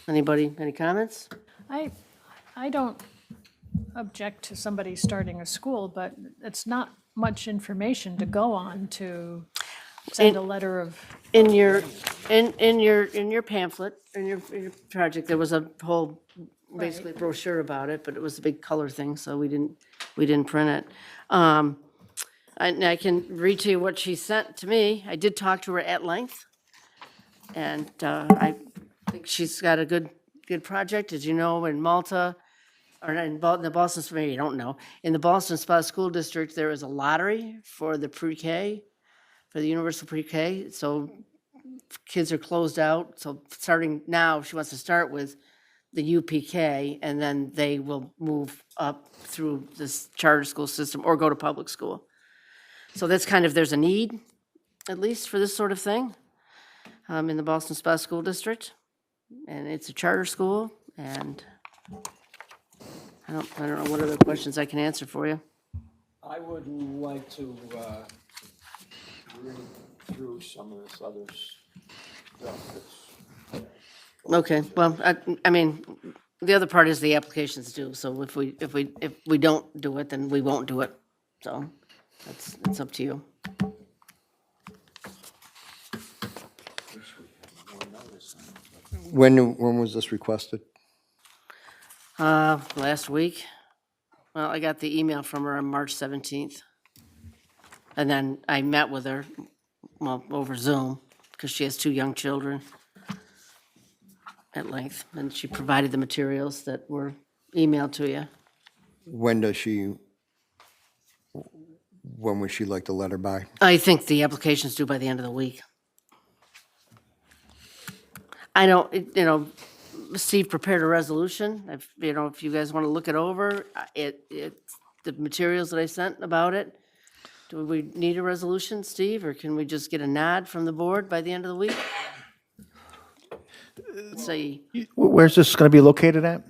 Anybody, any comments? I don't object to somebody starting a school, but it's not much information to go on to send a letter of. In your pamphlet, in your project, there was a whole, basically brochure about it, but it was a big color thing, so we didn't print it. I can read to you what she sent to me. I did talk to her at length, and I think she's got a good project. As you know, in Malta, or in the Boston, maybe you don't know, in the Boston Spa School District, there is a lottery for the pre-K, for the universal pre-K. So kids are closed out. So starting now, she wants to start with the UPK, and then they will move up through this charter school system or go to public school. So that's kind of, there's a need, at least, for this sort of thing in the Boston Spa School District. And it's a charter school, and I don't know what other questions I can answer for you. I would like to read through some of this other stuff that's. Okay, well, I mean, the other part is the application's due, so if we don't do it, then we won't do it. So it's up to you. When was this requested? Last week. Well, I got the email from her on March 17th. And then I met with her, well, over Zoom, because she has 2 young children, at length. And she provided the materials that were emailed to you. When would she like the letter by? I think the application's due by the end of the week. I don't, Steve prepared a resolution. If you guys want to look it over, the materials that I sent about it. Do we need a resolution, Steve, or can we just get a nod from the board by the end of the week? Say, Where's this going to be located at?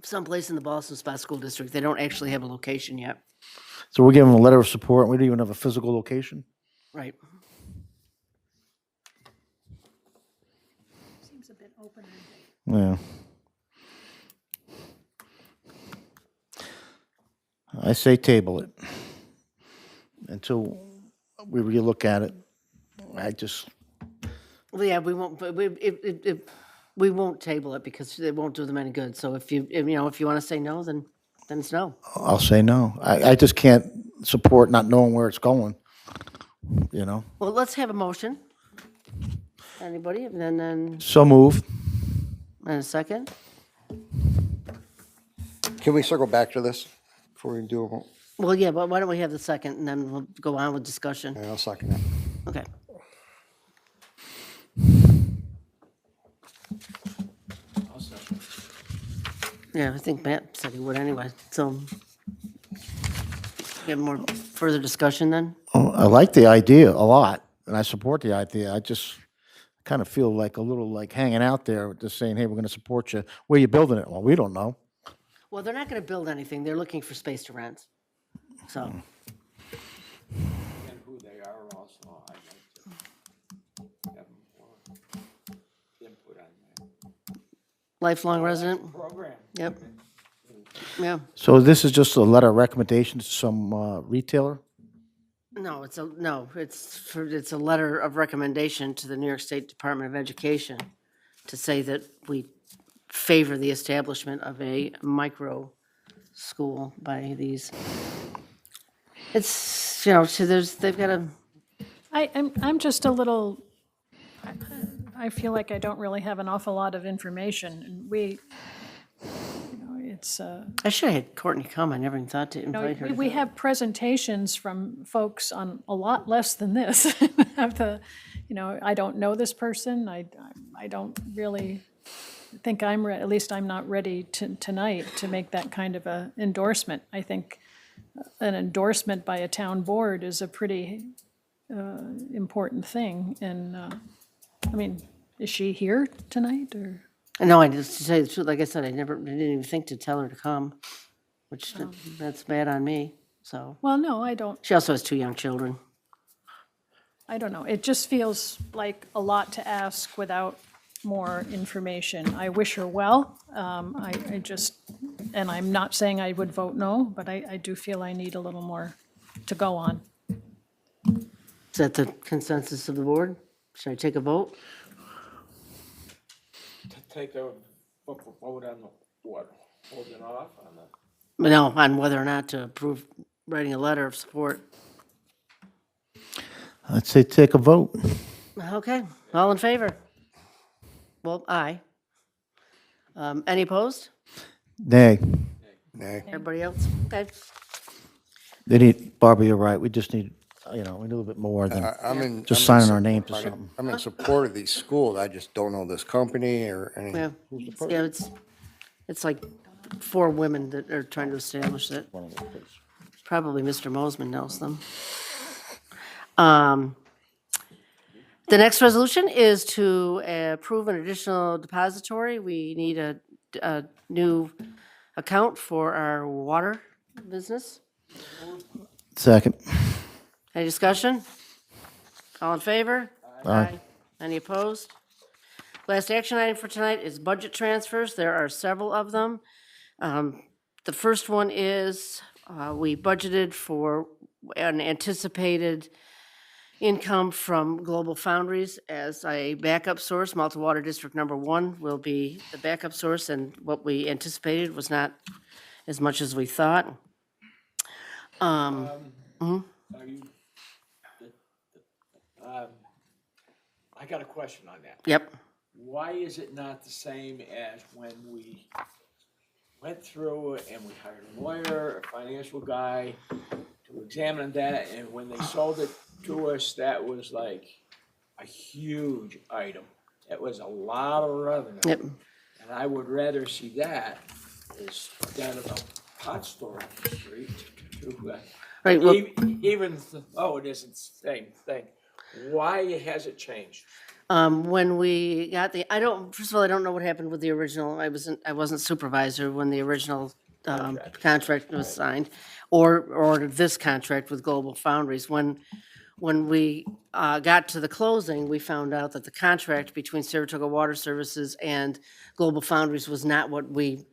someplace in the Boston Spa School District. They don't actually have a location yet. So we're giving them a letter of support. We don't even have a physical location? Right. Seems a bit open. Yeah. I say table it until we relook at it. Well, yeah, we won't, but we won't table it because it won't do them any good. So if you want to say no, then it's no. I'll say no. I just can't support not knowing where it's going, Well, let's have a motion. Anybody? And then So moved. a second? Can we circle back to this before we do a, Well, yeah, but why don't we have the second and then we'll go on with discussion? I'll second that. Okay. Yeah, I think Matt said he would anyway, so. Get more further discussion then? I like the idea a lot, and I support the idea. I just kind of feel like a little like hanging out there, just saying, hey, we're going to support you. Where you building it? Well, we don't know. Well, they're not gonna build anything, they're looking for space to rent, so. And who they are also, I'd like to have more input on that. Lifelong resident, Program. yep. Yeah, So this is just a letter of recommendation to some retailer? no, it's a letter of recommendation to the New York State Department of Education to say that we favor the establishment of a micro school by these. It's, you know, so they've got a, I'm just a little, I feel like I don't really have an awful lot of information, and it's, I should have had Courtney come. I never even thought to you know, invite her. we have presentations from folks on a lot less than this. Have the, you know, I don't know this person, I don't really think at least I'm not ready tonight to make that kind of a endorsement. I think an endorsement by a town board is a pretty important thing, and, I mean, is she here tonight, or? No, I just, to tell you the truth, like I said, I didn't even think to tell her to come, which, that's bad on me, so. Well, no, I don't. She also has 2 young children. I don't know. It just feels like a lot to ask without more information. I wish her well. I just, and I'm not saying I would vote no, but I do feel I need a little more to go on. Is that the consensus of the board? Should I take a vote? To take a vote on the what? Holding off on the. No, on whether or not to approve writing a letter of support. I'd say take a vote. Okay, all in favor? Well, aye. Any opposed? Nay. Nay. Everybody else? Okay. They need, Barbara, you're right. We just need, you know, a little bit more than just signing our name to something. I'm in support of these schools. I just don't know this company or anything. Yeah, it's like 4 women that are trying to establish it. Probably Mr. Mosman knows them. The next resolution is to approve an additional depository. We need a new account for our water business. Second. Any discussion? All in favor? Aye. Any opposed? Last action item for tonight is budget transfers. There are several of them. The first one is, we budgeted for an anticipated income from Global Foundries as a backup source. Malta Water District Number 1 will be the backup source, and what we anticipated was not as much as we thought. Are you, I got a question on that. Yep. Why is it not the same as when we went through and we hired a lawyer, a financial guy to examine that, and when they sold it to us, that was like a huge item. It was a lot of revenue. Yep. And I would rather see that instead of a pot store on the street. Right, well- Even though it isn't the same thing, why has it changed? When we got first of all, I don't know what happened with the original. I wasn't supervisor when the original contract was signed, or this contract with Global Foundries. When we got to the closing, we found out that the contract between Saratoga Water Services and Global Foundries was not what we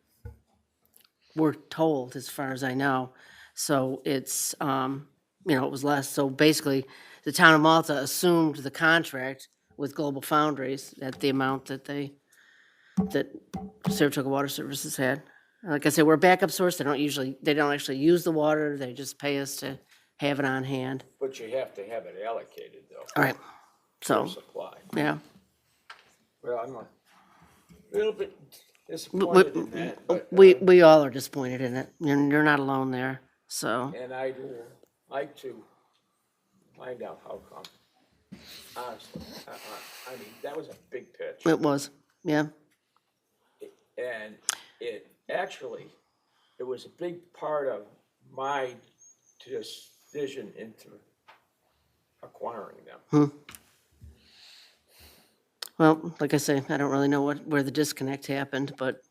were told, as far as I know. So it's, it was less. So basically, the town of Malta assumed the contract with Global Foundries at the amount that Saratoga Water Services had. Like I said, we're a backup source. They don't actually use the water. They just pay us to have it on hand. But you have to have it allocated, though. All right. So, For supply. yeah. Well, I'm a little bit disappointed in that, but, We all are disappointed in it. You're not alone there, so. and I'd like to find out how come. Honestly, I mean, that was a big pitch. It was, yeah. And it was a big part of my decision into acquiring them. Well, like I say, I don't really know where the disconnect happened, but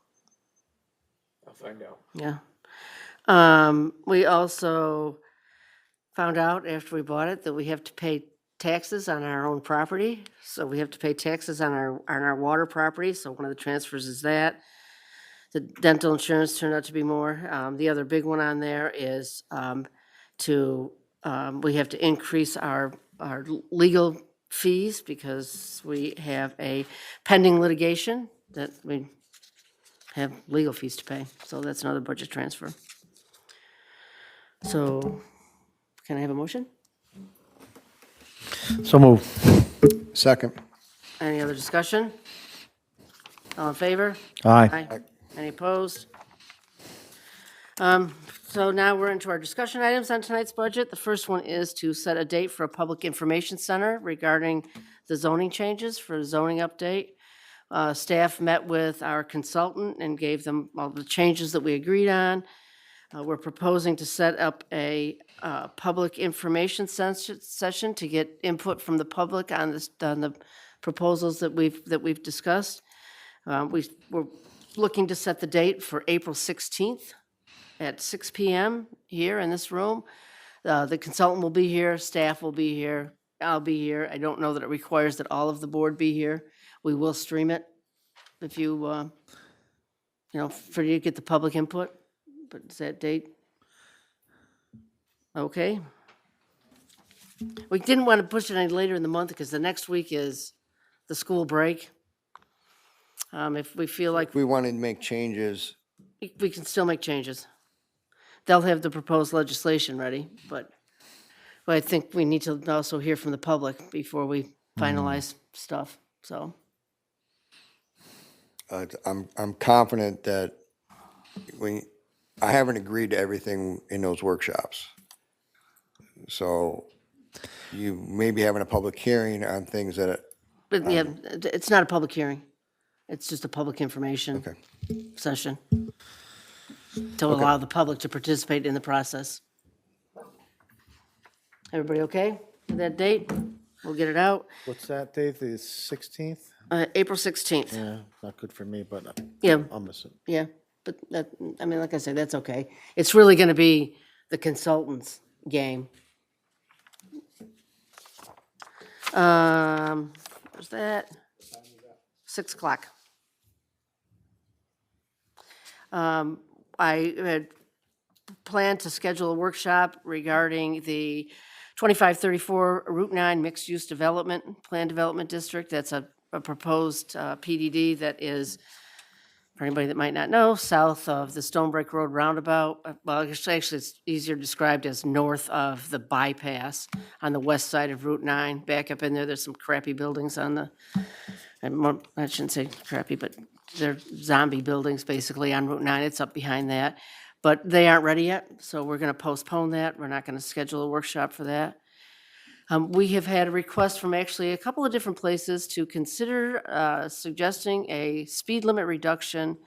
I'll find out. yeah. We also found out after we bought it that we have to pay taxes on our own property. So we have to pay taxes on our water property. So one of the transfers is that. The dental insurance turned out to be more. The other big one on there is we have to increase our legal fees because we have a pending litigation that we have legal fees to pay. So that's another budget transfer. So, can I have a motion? So move. Second. Any other discussion? All in favor? Aye. Any opposed? So now we're into our discussion items on tonight's budget. The first one is to set a date for a public information center regarding the zoning changes for a zoning update. Staff met with our consultant and gave them all the changes that we agreed on. We're proposing to set up a public information session to get input from the public on the proposals that we've discussed. We're looking to set the date for April 16th at 6 PM here in this room. The consultant will be here, staff will be here, I'll be here. I don't know that it requires that all of the board be here. We will stream it if you, for you to get the public input, but is that date? Okay. We didn't want to push it any later in the month because the next week is the school break. If we feel like If we want to make changes, we can still make changes. They'll have the proposed legislation ready, but I think we need to also hear from the public before we finalize stuff, so. I'm confident that I haven't agreed to everything in those workshops. So you may be having a public hearing on things that, But yeah, it's not a public hearing. It's just a public information Okay. session to allow the public to participate in the process. Everybody okay with that date? We'll get it out. What's that date, the 16th? April 16th. Yeah, not good for me, but Yeah. I'll miss it. Yeah, but that, I mean, like I said, that's okay. It's really going to be the consultant's game. What's that? 6 o'clock. I had planned to schedule a workshop regarding the 2534 Route 9 Mixed-Use Development, Plan Development District. That's a proposed PDD that is, for anybody that might not know, south of the Stonebreak Road roundabout. Well, actually, it's easier described as north of the bypass on the west side of Route 9. Back up in there, there's some crappy buildings on the, I shouldn't say crappy, but they're zombie buildings basically on Route 9. It's up behind that. But they aren't ready yet, so we're going to postpone that. We're not going to schedule a workshop for that. We have had a request from actually a couple of different places to consider suggesting a speed limit reduction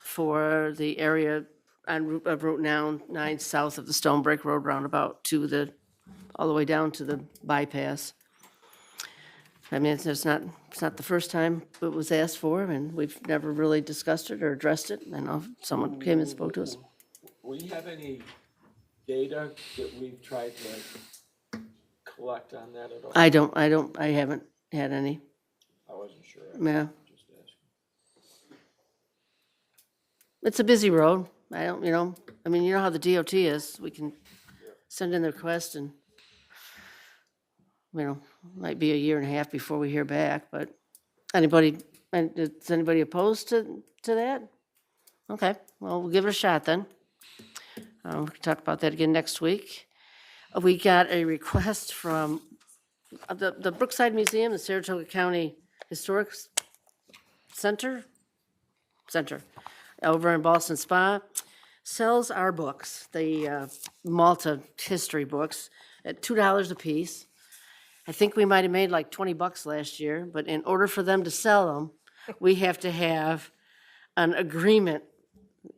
for the area on Route 9 south of the Stonebreak Road roundabout to all the way down to the bypass. I mean, it's not the first time it was asked for, and we've never really discussed it or addressed it. I know someone came and spoke to us. We have any data that we've tried to collect on that at all? I haven't had any. I wasn't sure. Yeah. Just asking. It's a busy road. I mean, you know how the DOT is. We can send in the request and, might be a year and a half before we hear back, but is anybody opposed to that? Okay, well, we'll give it a shot then. We can talk about that again next week. We got a request from the Brookside Museum, the Saratoga County Historic Center, over in Boston Spa, sells our books, the Malta history books, at $2 a piece. I think we might have made like $20 last year, but in order for them to sell them, we have to have an agreement.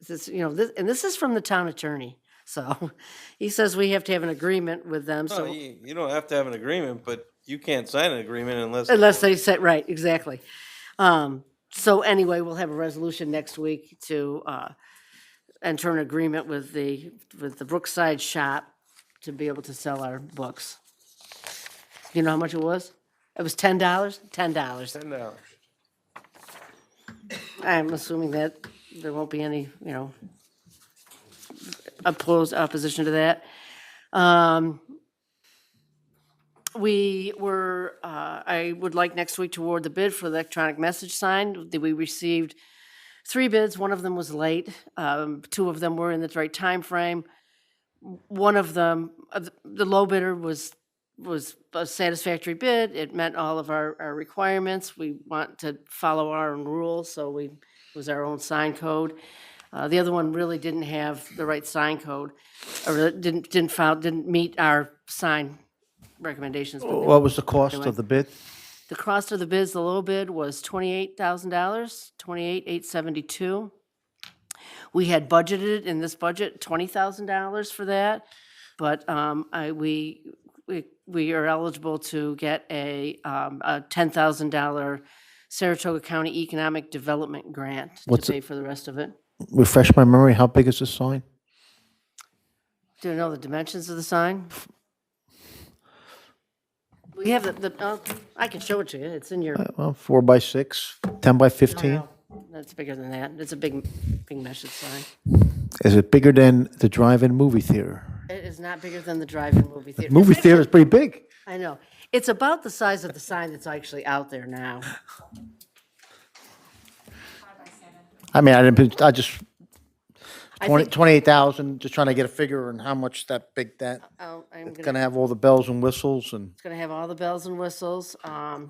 This is from the town attorney. So he says we have to have an agreement with them. No, So you don't have to have an agreement, but you can't sign an agreement unless. unless they say, right, exactly. So anyway, we'll have a resolution next week to enter an agreement with the Brookside shop to be able to sell our books. You know how much it was? It was $10? $10. $10. I'm assuming that there won't be any, opposition to that. I would like next week to award the bid for the electronic message sign. We received 3 bids. One of them was late. 2 of them were in the right time frame. one of them, the low bidder was a satisfactory bid. It met all of our requirements. We want to follow our own rules, so it was our own sign code. The other one really didn't have the right sign code, or didn't meet our sign recommendations. but they- What was the cost Anyway. of the bid? The cost of the bids, the low bid was $28,000, $28,872. We had budgeted in this budget $20,000 for that, but we are eligible to get a $10,000 Saratoga County Economic Development Grant What's to it- pay for the rest of it. Refresh my memory, how big is this sign? Do you know the dimensions of the sign? We have I can show it to you. It's in your. Well, 4 by 6, 10 by 15? That's bigger than that. It's a big measured sign. Is it bigger than the drive-in movie theater? It is not bigger than the drive-in movie theater. Movie It's theater is pretty big. I know. It's about the size of the sign that's actually out there now. I mean, I just, I 20 think- 28,000, just trying to get a figure on how much that big that, I'm it's gonna, gonna have all the bells and whistles and, it's gonna have all the bells and whistles. I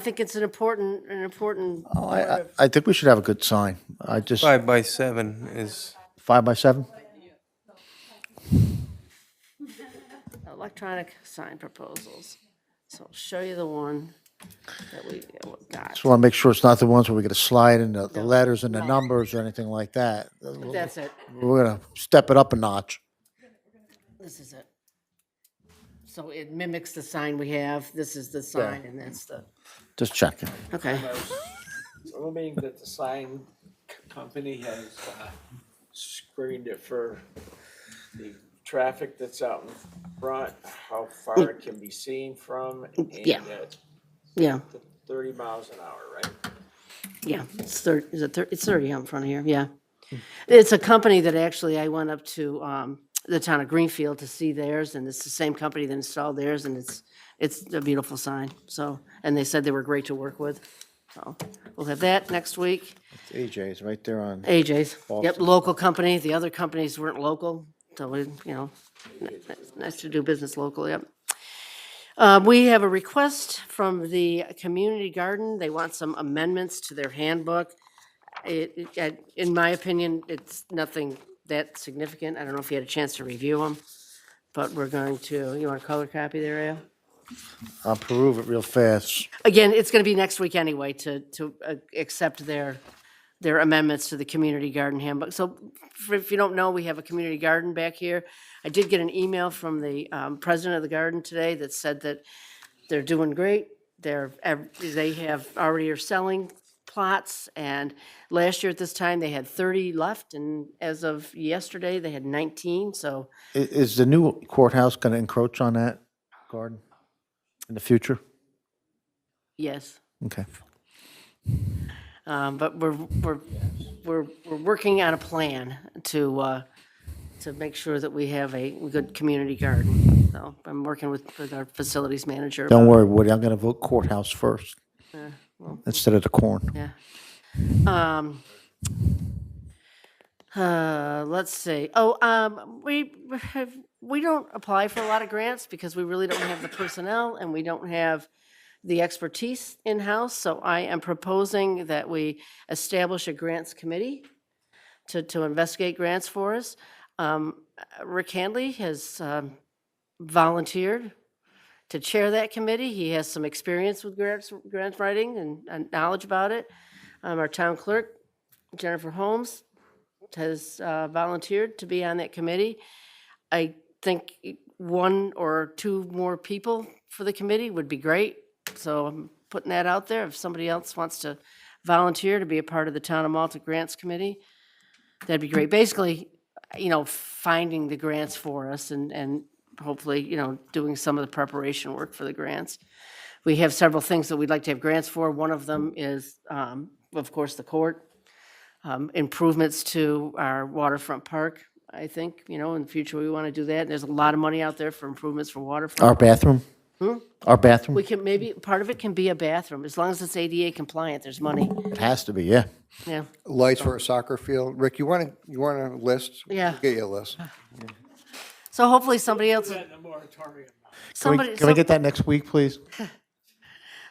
think it's an important oh, I think we should have a good sign. I just, 5 by 7 is, 5 by 7? electronic sign proposals. So I'll show you the one that we got. Just want to make sure it's not the ones where we got to slide in the letters and the numbers or anything like that. But that's it. We're gonna step it up a notch. This is it. So it mimics the sign we have. This is the sign and that's the, Just checking. okay. Assuming that the sign company has screened it for the traffic that's out in front, how far it can be seen from, and Yeah. it's Yeah, 30 miles an hour, right? yeah. It's 30, it's 30 out in front of here, yeah. It's a company that actually, I went up to the town of Greenfield to see theirs, and it's the same company that installed theirs, and it's a beautiful sign, so, and they said they were great to work with. So we'll have that next week. AJ's right there on. AJ's, yep, Boston. local company. The other companies weren't local, so nice to do business local, yep. We have a request from the community garden. They want some amendments to their handbook. In my opinion, it's nothing that significant. I don't know if you had a chance to review them, but we're going to, you want a color copy there, Al? I'll peruse it real fast. Again, it's going to be next week anyway to accept their amendments to the community garden handbook. So if you don't know, we have a community garden back here. I did get an email from the president of the garden today that said that they're doing great. They have already are selling plots, and last year at this time, they had 30 left, and as of yesterday, they had 19, so Is the new courthouse gonna encroach on that garden in the future? yes. Okay. But we're working on a plan to make sure that we have a good community garden. So I'm working with our facilities manager. Don't about- worry, Woody, I'm gonna vote courthouse first instead of the corn. Yeah. Let's see. We don't apply for a lot of grants because we really don't have the personnel and we don't have the expertise in-house. So I am proposing that we establish a grants committee to investigate grants for us. Rick Handley has volunteered to chair that committee. He has some experience with grant writing and knowledge about it. Our town clerk, Jennifer Holmes, has volunteered to be on that committee. I think 1 or 2 more people for the committee would be great. So I'm putting that out there. If somebody else wants to volunteer to be a part of the Town of Malta Grants Committee, that'd be great. Basically, finding the grants for us and hopefully, doing some of the preparation work for the grants. We have several things that we'd like to have grants for. One of them is, of course, the court. Improvements to our waterfront park, I think, in the future we want to do that. There's a lot of money out there for improvements for waterfront. Our bathroom? Our bathroom? We can, maybe, part of it can be a bathroom, as long as it's ADA compliant, there's money, It has to be, yeah. yeah. Lights for a soccer field. Rick, you want a list? Yeah. We'll get you a list. So hopefully somebody else, Can somebody, we get that next week, please?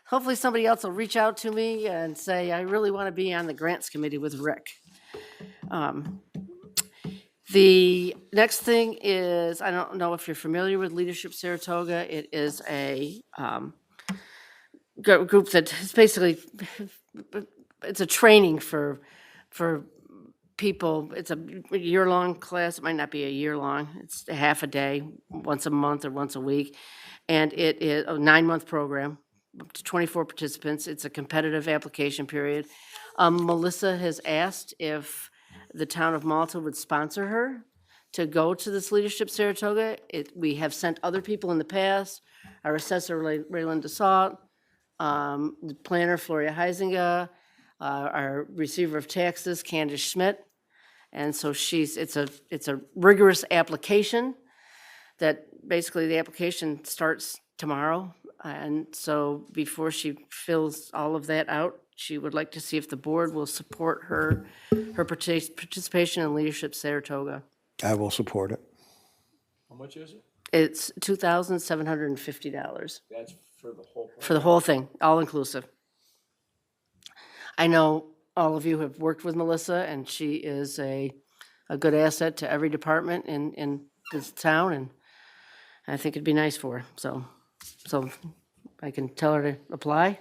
hopefully somebody else will reach out to me and say, I really want to be on the grants committee with Rick. The next thing is, I don't know if you're familiar with Leadership Saratoga. It is a group that is basically, it's a training for people. It's a year-long class. It might not be a year-long. It's a half a day, once a month or once a week. And it is a 9-month program, up to 24 participants. It's a competitive application period. Melissa has asked if the town of Malta would sponsor her to go to this Leadership Saratoga. We have sent other people in the past, our assessor Raylan DeSalt, the planner Floria Heisinger, our receiver of taxes Candace Schmidt. And so it's a rigorous application that basically the application starts tomorrow. And so before she fills all of that out, she would like to see if the board will support her participation in Leadership Saratoga. I will support it. How much is it? It's $2,750 That's for the whole. for the whole thing, all inclusive. I know all of you have worked with Melissa, and she is a good asset to every department in this town, and I think it'd be nice for her. So I can tell her to apply.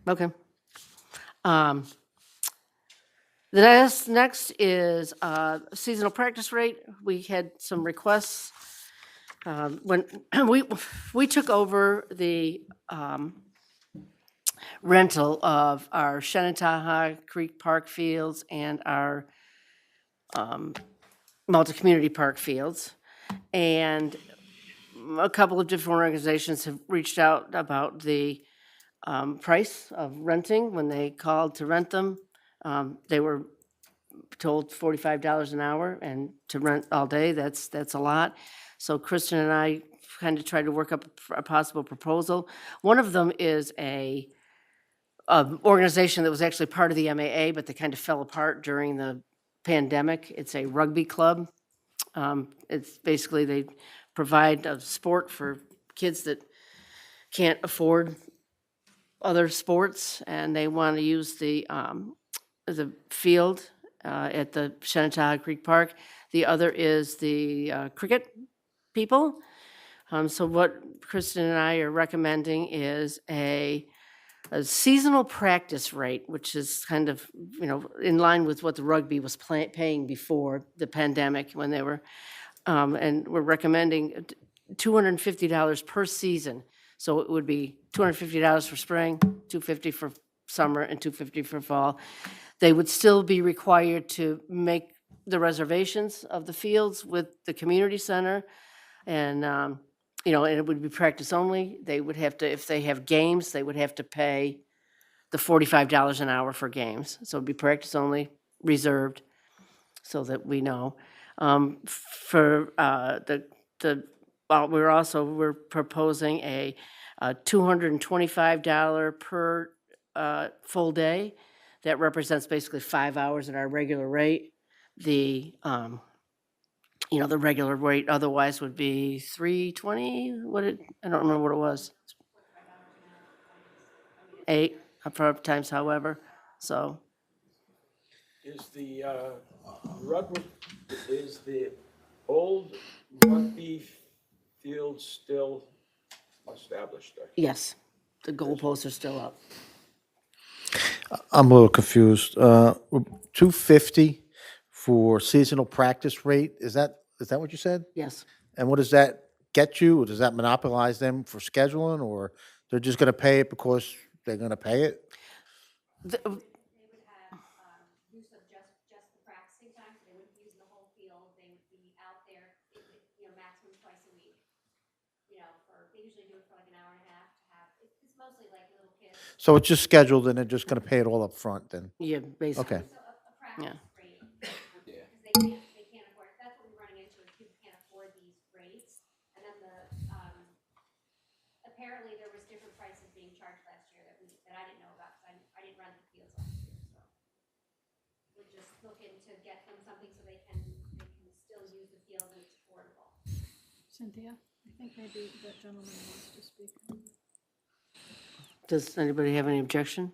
Okay. The next is seasonal practice rate. We had some requests. When we took over the rental of our Shenandoah Creek Park fields and our Malta Community Park fields, and a couple of different organizations have reached out about the price of renting. When they called to rent them, they were told $45 an hour, and to rent all day, that's a lot. So Kristen and I kind of tried to work up a possible proposal. One of them is a organization that was actually part of the MAA, but they kind of fell apart during the pandemic. It's a rugby club. It's basically, they provide a sport for kids that can't afford other sports, and they want to use the field at the Shenandoah Creek Park. The other is the cricket people. So what Kristen and I are recommending is a seasonal practice rate, which is kind of, in line with what the rugby was paying before the pandemic when they were, and we're recommending $250 per season. So it would be $250 for spring, $250 for summer, and $250 for fall. They would still be required to make the reservations of the fields with the community center, and and it would be practice only. They would have to, if they have games, they would have to pay the $45 an hour for games. So it'd be practice only, reserved, so that we know. For we're proposing a $225 per full day. That represents basically 5 hours at our regular rate. The the regular rate otherwise would be $320. I don't remember what it was. 8 times, however. So Is the old rugby field still established there? yes, the goalposts are still up. I'm a little confused. 250 for seasonal practice rate, is that what you said? Yes. And what does that get you? Or does that monopolize them for scheduling, or they're just gonna pay it because they're gonna pay it? The- use of just the practicing time, so they wouldn't use the whole field, they would be out there, maximum twice a week. They usually do it for like an hour and a half to have, it's mostly like little kids. So it's just scheduled and they're just gonna pay it all up front then? Yeah, basically. Okay. So a practice Yeah. rate, because they can't afford, that's what we're running into, is people can't afford these rates. And then apparently there was different prices being charged last year that I didn't know about, because I didn't run the fields last year, so. We're just looking to get them something so they can still use the field and it's affordable. Cynthia, I think maybe that gentleman wants to speak. Does anybody have any objection?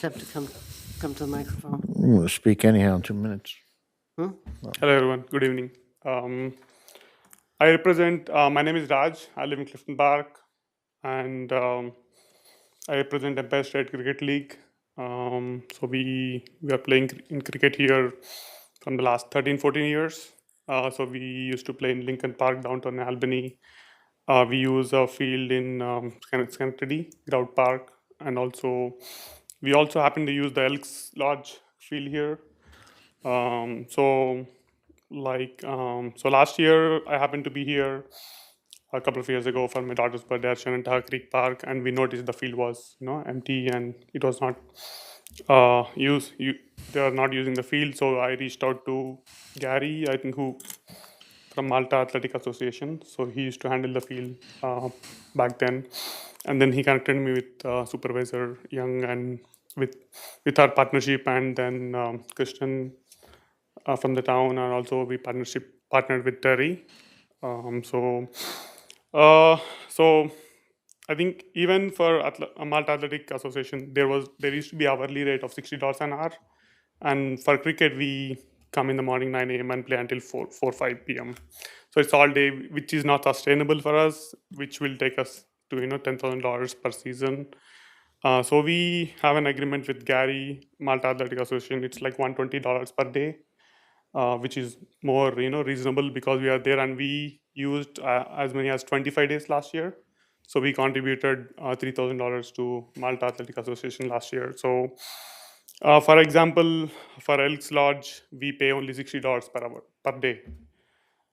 Have to come to the microphone. We'll speak anyhow in 2 minutes. Hello, everyone. Good evening. I represent, my name is Raj. I live in Clifton Park, and I represent Empire State Cricket League. So we are playing in cricket here from the last 13-14 years. So we used to play in Lincoln Park, downtown Albany. We use a field in Schenectady, Grout Park, and we also happen to use the Elks Lodge field here. So last year I happened to be here a couple of years ago for my daughter's birthday at Shenandoah Creek Park, and we noticed the field was empty and it was not used. They are not using the field, so I reached out to Gary, I think, who from Malta Athletic Association. So he used to handle the field back then, and then he connected me with Supervisor Young and with our partnership, and then Christian from the town, and also we partnered with Terry. So I think even for Malta Athletic Association, there used to be hourly rate of $60 an hour, and for cricket we come in the morning 9 a.m. and play until 4-5 p.m. So it's all day, which is not sustainable for us, which will take us to $10,000 per season. So we have an agreement with Gary, Malta Athletic Association. It's like $120 per day, which is more reasonable because we are there, and we used as many as 25 days last year. So we contributed $3,000 to Malta Athletic Association last year. So for example, for Elks Lodge, we pay only $60 per hour per day.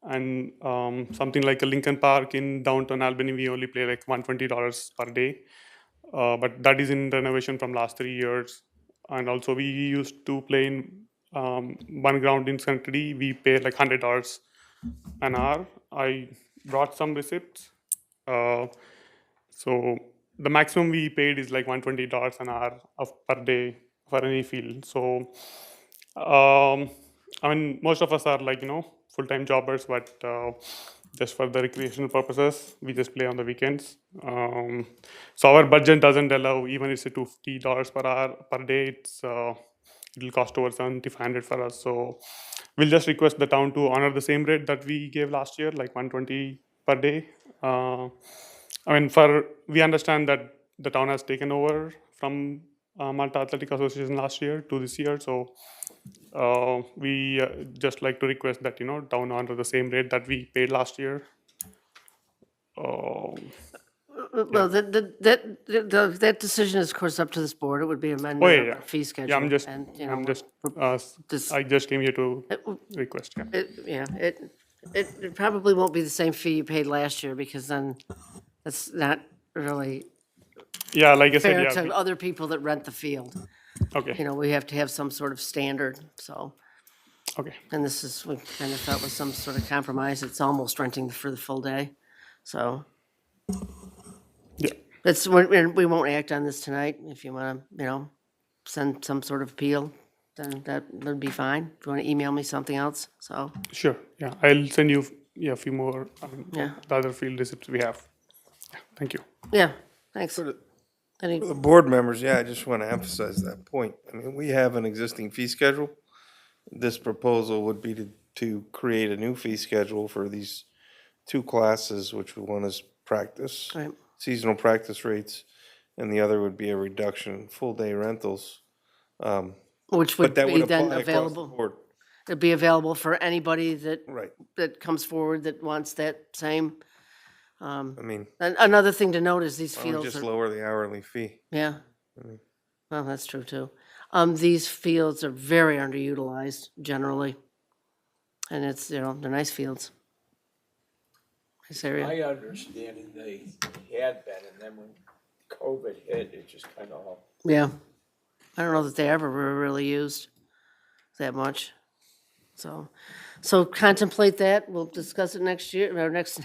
And something like a Lincoln Park in downtown Albany, we only pay like $120 per day. But that is in renovation from last 3 years. And also we used to play in one ground in Schenectady. We pay like $100 an hour. I brought some receipts. So the maximum we paid is like $120 an hour per day for any field. So I mean, most of us are like full-time jobbers, but just for the recreational purposes, we just play on the weekends. So our budget doesn't allow, even if it's $50 per hour per day, it'll cost over $7,500 for us. So we'll just request the town to honor the same rate that we gave last year, like $120 per day. I mean, we understand that the town has taken over from Malta Athletic Association last year to this year. So we just like to request that town honor the same rate that we paid last year. Well, that decision is, of course, up to this board. It would be amendment of the fee schedule. Yeah, I'm just, and, I just came here to request. Yeah. It probably won't be the same fee you paid last year, because then that's not really like I fair said, to other people that rent the field. Okay. We have to have some sort of standard, so. Okay. And this is, we kind of thought was some sort of compromise. It's almost renting for the full day, so. Yeah. We won't act on this tonight. If you want to, send some sort of appeal, then that would be fine. If you want to email me something else, so. Sure. Yeah, I'll send you a few more Yeah. the other field receipts we have. Yeah. Thank you. Yeah, thanks. For Any, the board members, I just want to emphasize that point. I mean, we have an existing fee schedule. This proposal would be to create a new fee schedule for these two classes, which one is practice, Right. seasonal practice rates, and the other would be a reduction in full-day rentals. which would But that be would then apply across the available. board. It'd be available for anybody Right. that comes forward that wants that same. I mean, Another thing to note is these why don't we fields just are, lower the hourly fee? yeah. I mean- Well, that's true too. These fields are very underutilized generally. And it's, they're nice fields. Nice area. My understanding, they had been, and then when COVID hit, it just kind of. Yeah. I don't know that they ever were really used that much. So contemplate that. We'll discuss it next year, or next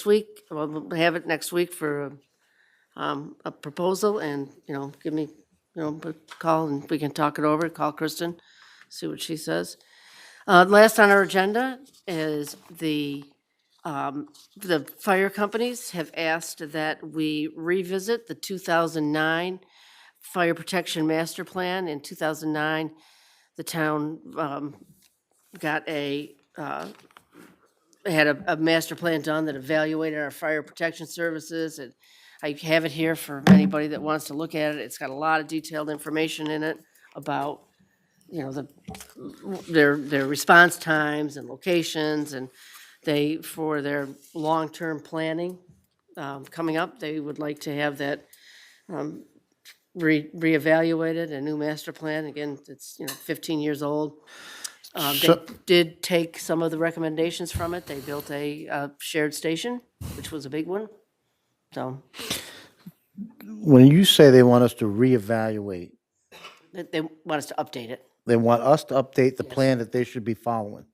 week. We'll have it next week for a proposal and, give me, a call and we can talk it over, call Kristen, see what she says. Last on our agenda is the fire companies have asked that we revisit the 2009 Fire Protection Master Plan. In 2009, the town had a master plan done that evaluated our fire protection services, and I have it here for anybody that wants to look at it. It's got a lot of detailed information in it about, their response times and locations, and for their long-term planning coming up, they would like to have that reevaluated, a new master plan. Again, it's, 15 years old. They did take some of the recommendations from it. They built a shared station, which was a big one. So When you say they want us to reevaluate, they want us to update it. they want us to update the plan that they should be following.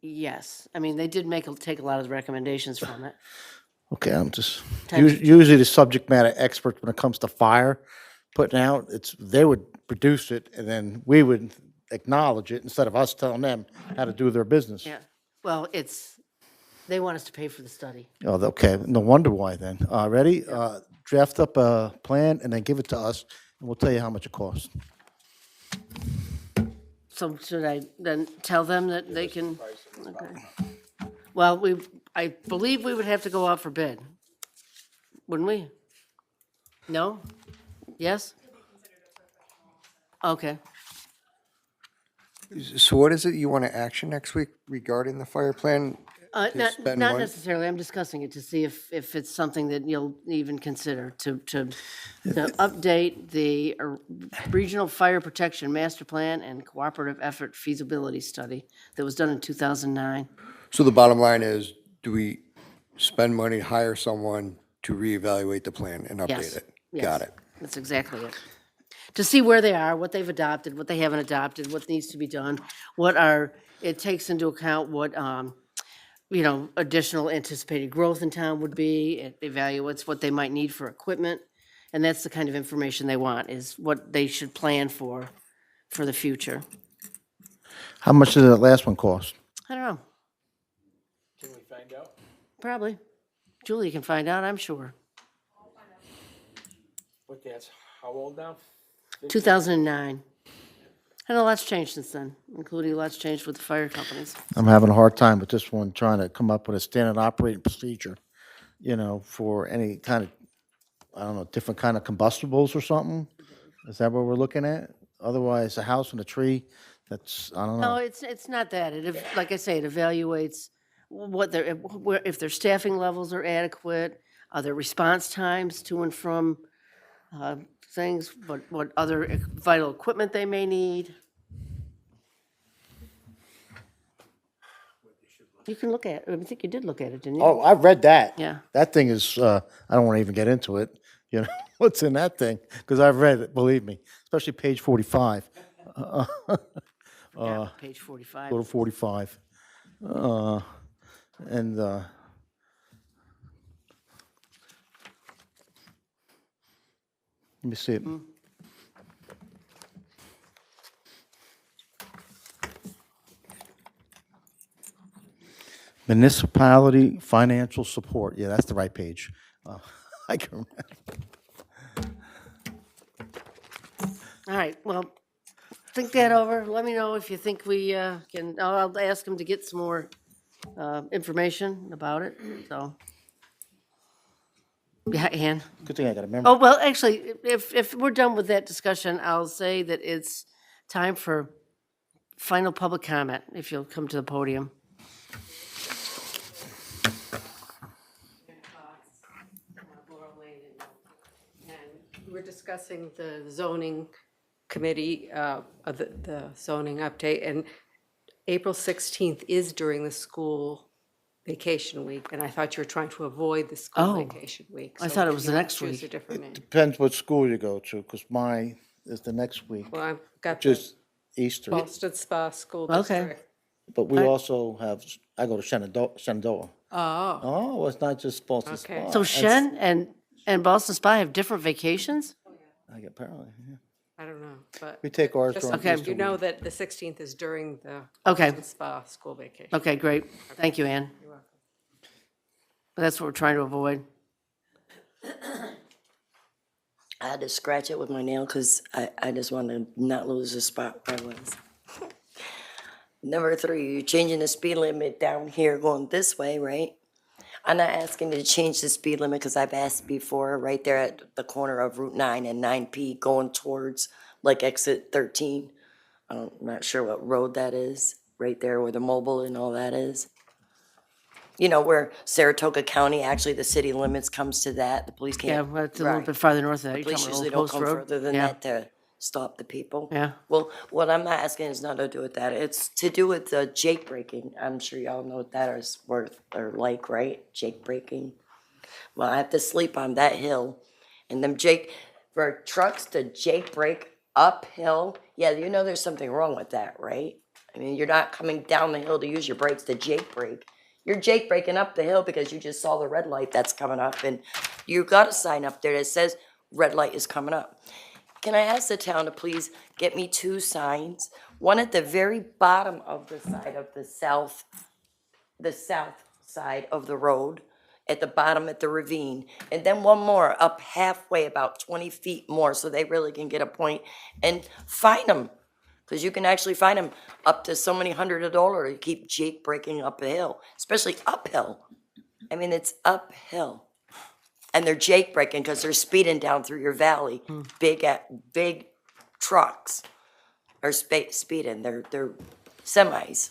Yes. I mean, they did take a lot of the recommendations from it. Okay, I'm just, Time to- usually the subject matter experts, when it comes to fire, putting out, they would produce it, and then we would acknowledge it instead of us telling them how to do their business. Yeah. Well, they want us to pay for the study. Oh, okay, no wonder why then. Ready? Draft up a plan and then give it to us, and we'll tell you how much it costs. So should I then tell them that they can? Okay. Well, I believe we would have to go out for bid, wouldn't we? No? Yes? Okay. So what is it you want to action next week regarding the fire plan? To Not spend not money? necessarily, I'm discussing it to see if it's something that you'll even consider to update the Regional Fire Protection Master Plan and Cooperative Effort Feasibility Study that was done in 2009. So the bottom line is, do we spend money to hire someone to reevaluate the plan and Yes. update it? Yes. Got it. That's exactly it. To see where they are, what they've adopted, what they haven't adopted, what needs to be done, it takes into account what, additional anticipated growth in town would be. It evaluates what they might need for equipment. And that's the kind of information they want, is what they should plan for the future. How much did that last one cost? I don't know, Can we find out? probably. Julie can find out, I'm sure. What that's, how old now? 2009. I know lots changed since then, including lots changed with the fire companies. I'm having a hard time with this one, trying to come up with a standard operating procedure, for any kind of, I don't know, different kind of combustibles or something? Is that what we're looking at? Otherwise, a house and a tree, I don't No, know. it's not that. Like I say, it evaluates if their staffing levels are adequate, their response times to and from things, what other vital equipment they may need. You can look at it. I think you did look at it, didn't you? Oh, I've read that. Yeah. That thing is, I don't want to even get into it, what's in that thing, because I've read it, believe me, especially page 45. Yeah, page 45. Go to 45. And, let me see it. Municipality financial support. Yeah, that's the right page. I can remember. All right, well, think that over. Let me know if you think we can, I'll ask them to get some more information about it, so. Yeah, Ann? Good thing I got to remember. Oh, well, actually, if we're done with that discussion, I'll say that it's time for final public comment, if you'll come to the podium. We're discussing the zoning committee, the zoning update, and April 16th is during the school vacation week, and I thought you were trying to avoid the school Oh, vacation week. I so thought it can was you the not next choose a week. different name? Depends what school you go to, because mine is the next week. Well, I've got Which is Easter. Boston Spa School Okay. District. But we Alright. also have, I go to Shenandoah. Oh, Oh, it's not just Boston Okay. Spa. So It's- Shen and Boston Spa have different vacations? Apparently, yeah. I don't know, but. We take ours Just during Okay. Easter You know week. that the 16th is during the Okay. Boston Spa School vacation. Okay, great. Thank you, Ann. You're welcome. But that's what we're trying to avoid. I had to scratch it with my nail because I just wanted to not lose the spot where I was. Number 3, you're changing the speed limit down here going this way, right? I'm not asking you to change the speed limit because I've asked before, right there at the corner of Route 9 and 9P going towards like exit 13. I'm not sure what road that is, right there where the mobile and all that is. You know, where Saratoga County, actually the city limits comes to that, the police Yeah, can't. well, it's a little right. bit farther north of that. The You're police talking usually about don't Old come Post Road? further than Yeah. that to stop the people. Yeah. Well, what I'm asking is not to do with that. It's to do with the jake breaking. I'm sure y'all know what that is worth or like, right? Jake breaking. Well, I have to sleep on that hill, and them jake for trucks to jake break uphill. Yeah, you know there's something wrong with that, right? I mean, you're not coming down the hill to use your brakes to jake brake. You're jake braking up the hill because you just saw the red light that's coming up, and you got a sign up there that says red light is coming up. Can I ask the town to please get me 2 signs? One at the very bottom of the side of the south side of the road, at the bottom at the ravine, and then one more up halfway, about 20 feet more, so they really can get a point and find them. Because you can actually find them up to so many $100 to keep jake breaking up a hill, especially uphill. I mean, it's uphill. And they're jake breaking because they're speeding down through your valley. Big trucks are speeding. They're semis.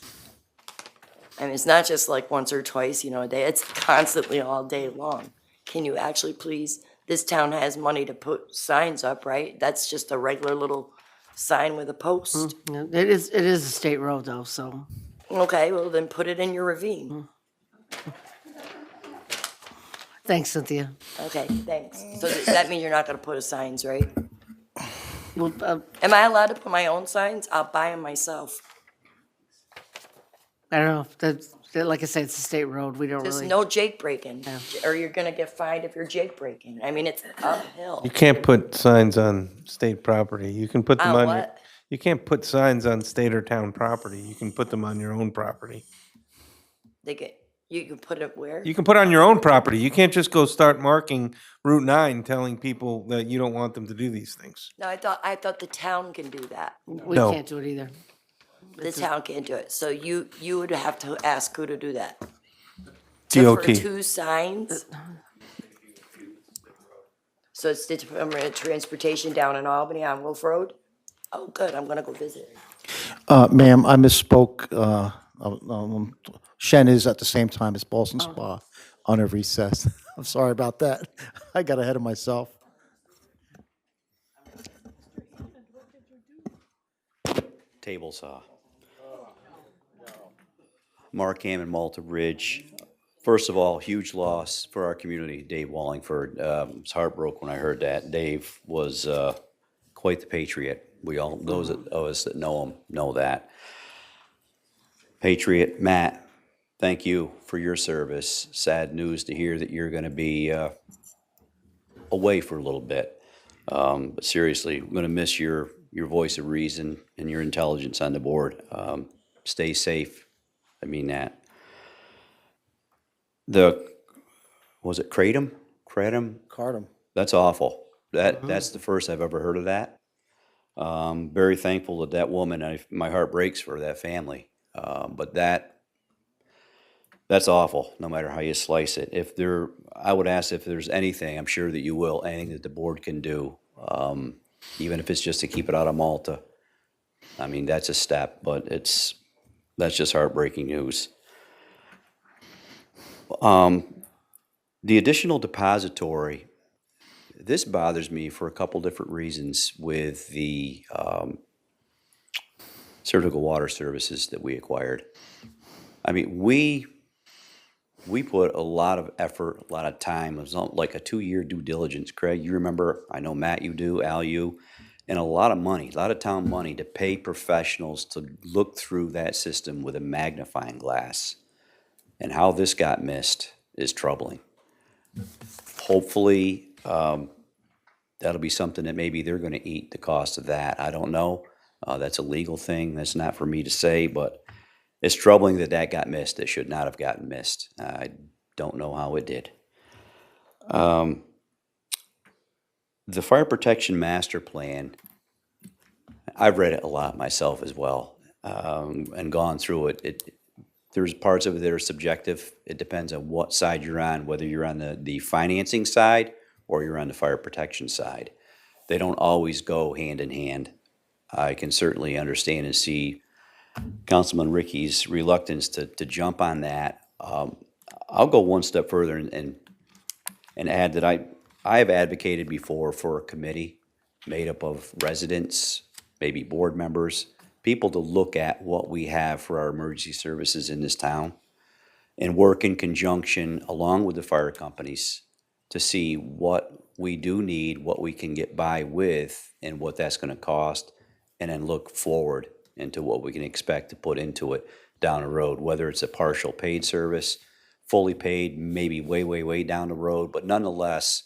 I mean, it's not just like once or twice, a day. It's constantly all day long. Can you actually please? This town has money to put signs up, right? That's just a regular little sign with a post. Yeah, It is a state road though, so. Okay, well then put it in your ravine. Thanks, Cynthia. Okay, thanks. So that means you're not gonna put a signs, right? Well, Am I allowed to put my own signs? I'll buy them myself. I don't know. Like I said, it's a state road. We don't Just really. no jake breaking, or you're gonna get fined if you're jake breaking. I mean, it's uphill. You can't put signs on state property. You can put them On on what? you can't put signs on state or town property. You can put them on your own property. You can put it where? You can put on your own property. You can't just go start marking Route 9 telling people that you don't want them to do these things. No, I thought the town can do that. We No. can't do it either. The town can't do it. So you would have to ask who to do that. So for DOT. 2 signs? So it's the Department of Transportation down in Albany on Wolf Road? Oh, good, I'm gonna go visit. Ma'am, I misspoke. Shen is at the same time as Boston Spa on a recess. I'm sorry about that. I got ahead of myself. Table saw. Mark Hammond, Malta Ridge. First of all, huge loss for our community, Dave Wallingford. Was heartbroken when I heard that. Dave was quite the patriot. We all, those of us that know him, know that. Patriot, Matt, thank you for your service. Sad news to hear that you're gonna be away for a little bit. But seriously, I'm gonna miss your voice of reason and your intelligence on the board. Stay safe. I mean that. Was it Kratom? Cardam. That's awful. That's the first I've ever heard of that. Very thankful that that woman, my heart breaks for that family. But that's awful, no matter how you slice it. I would ask if there's anything, I'm sure that you will, anything that the board can do, even if it's just to keep it out of Malta. I mean, that's a step, but that's just heartbreaking news. The additional depository, this bothers me for a couple different reasons with the Saratoga Water Services that we acquired. I mean, we put a lot of effort, a lot of time. It was like a 2-year due diligence. Craig, you remember, I know Matt, you do, Al, you, and a lot of money, a lot of town money to pay professionals to look through that system with a magnifying glass. And how this got missed is troubling. Hopefully, that'll be something that maybe they're gonna eat the cost of that. I don't know. That's a legal thing. That's not for me to say, but it's troubling that that got missed. It should not have gotten missed. I don't know how it did. The Fire Protection Master Plan, I've read it a lot myself as well, and gone through it. There's parts of it that are subjective. It depends on what side you're on, whether you're on the financing side or you're on the fire protection side. They don't always go hand in hand. I can certainly understand and see Councilman Ricky's reluctance to jump on that. I'll go one step further and add that I have advocated before for a committee made up of residents, maybe board members, people to look at what we have for our emergency services in this town and work in conjunction along with the fire companies to see what we do need, what we can get by with, and what that's gonna cost, and then look forward into what we can expect to put into it down the road, whether it's a partial paid service, fully paid, maybe way, way, way down the road, but nonetheless,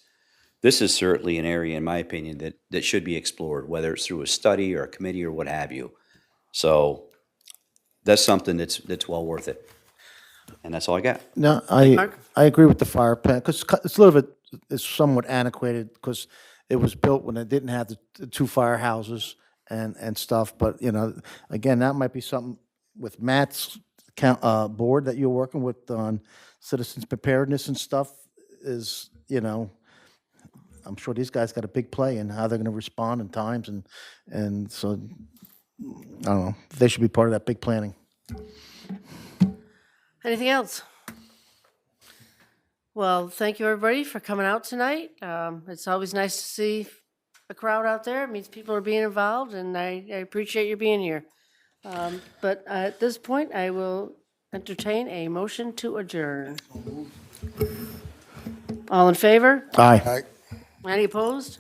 this is certainly an area, in my opinion, that should be explored, whether it's through a study or a committee or what have you. So that's something that's well worth it. And that's all I got. No, Mark? I agree with the fire plan, because it's a little bit, it's somewhat antiquated, because it was built when it didn't have the two firehouses and stuff, but, you know, again, that might be something with Matt's board that you're working with on citizens preparedness and stuff is, you know, I'm sure these guys got a big play in how they're gonna respond in times, and so, I don't know, they should be part of that big planning. Anything else? Well, thank you, everybody, for coming out tonight. It's always nice to see a crowd out there. It means people are being involved, and I appreciate you being here. But at this point, I will entertain a motion to adjourn. All in favor? Aye. Any opposed?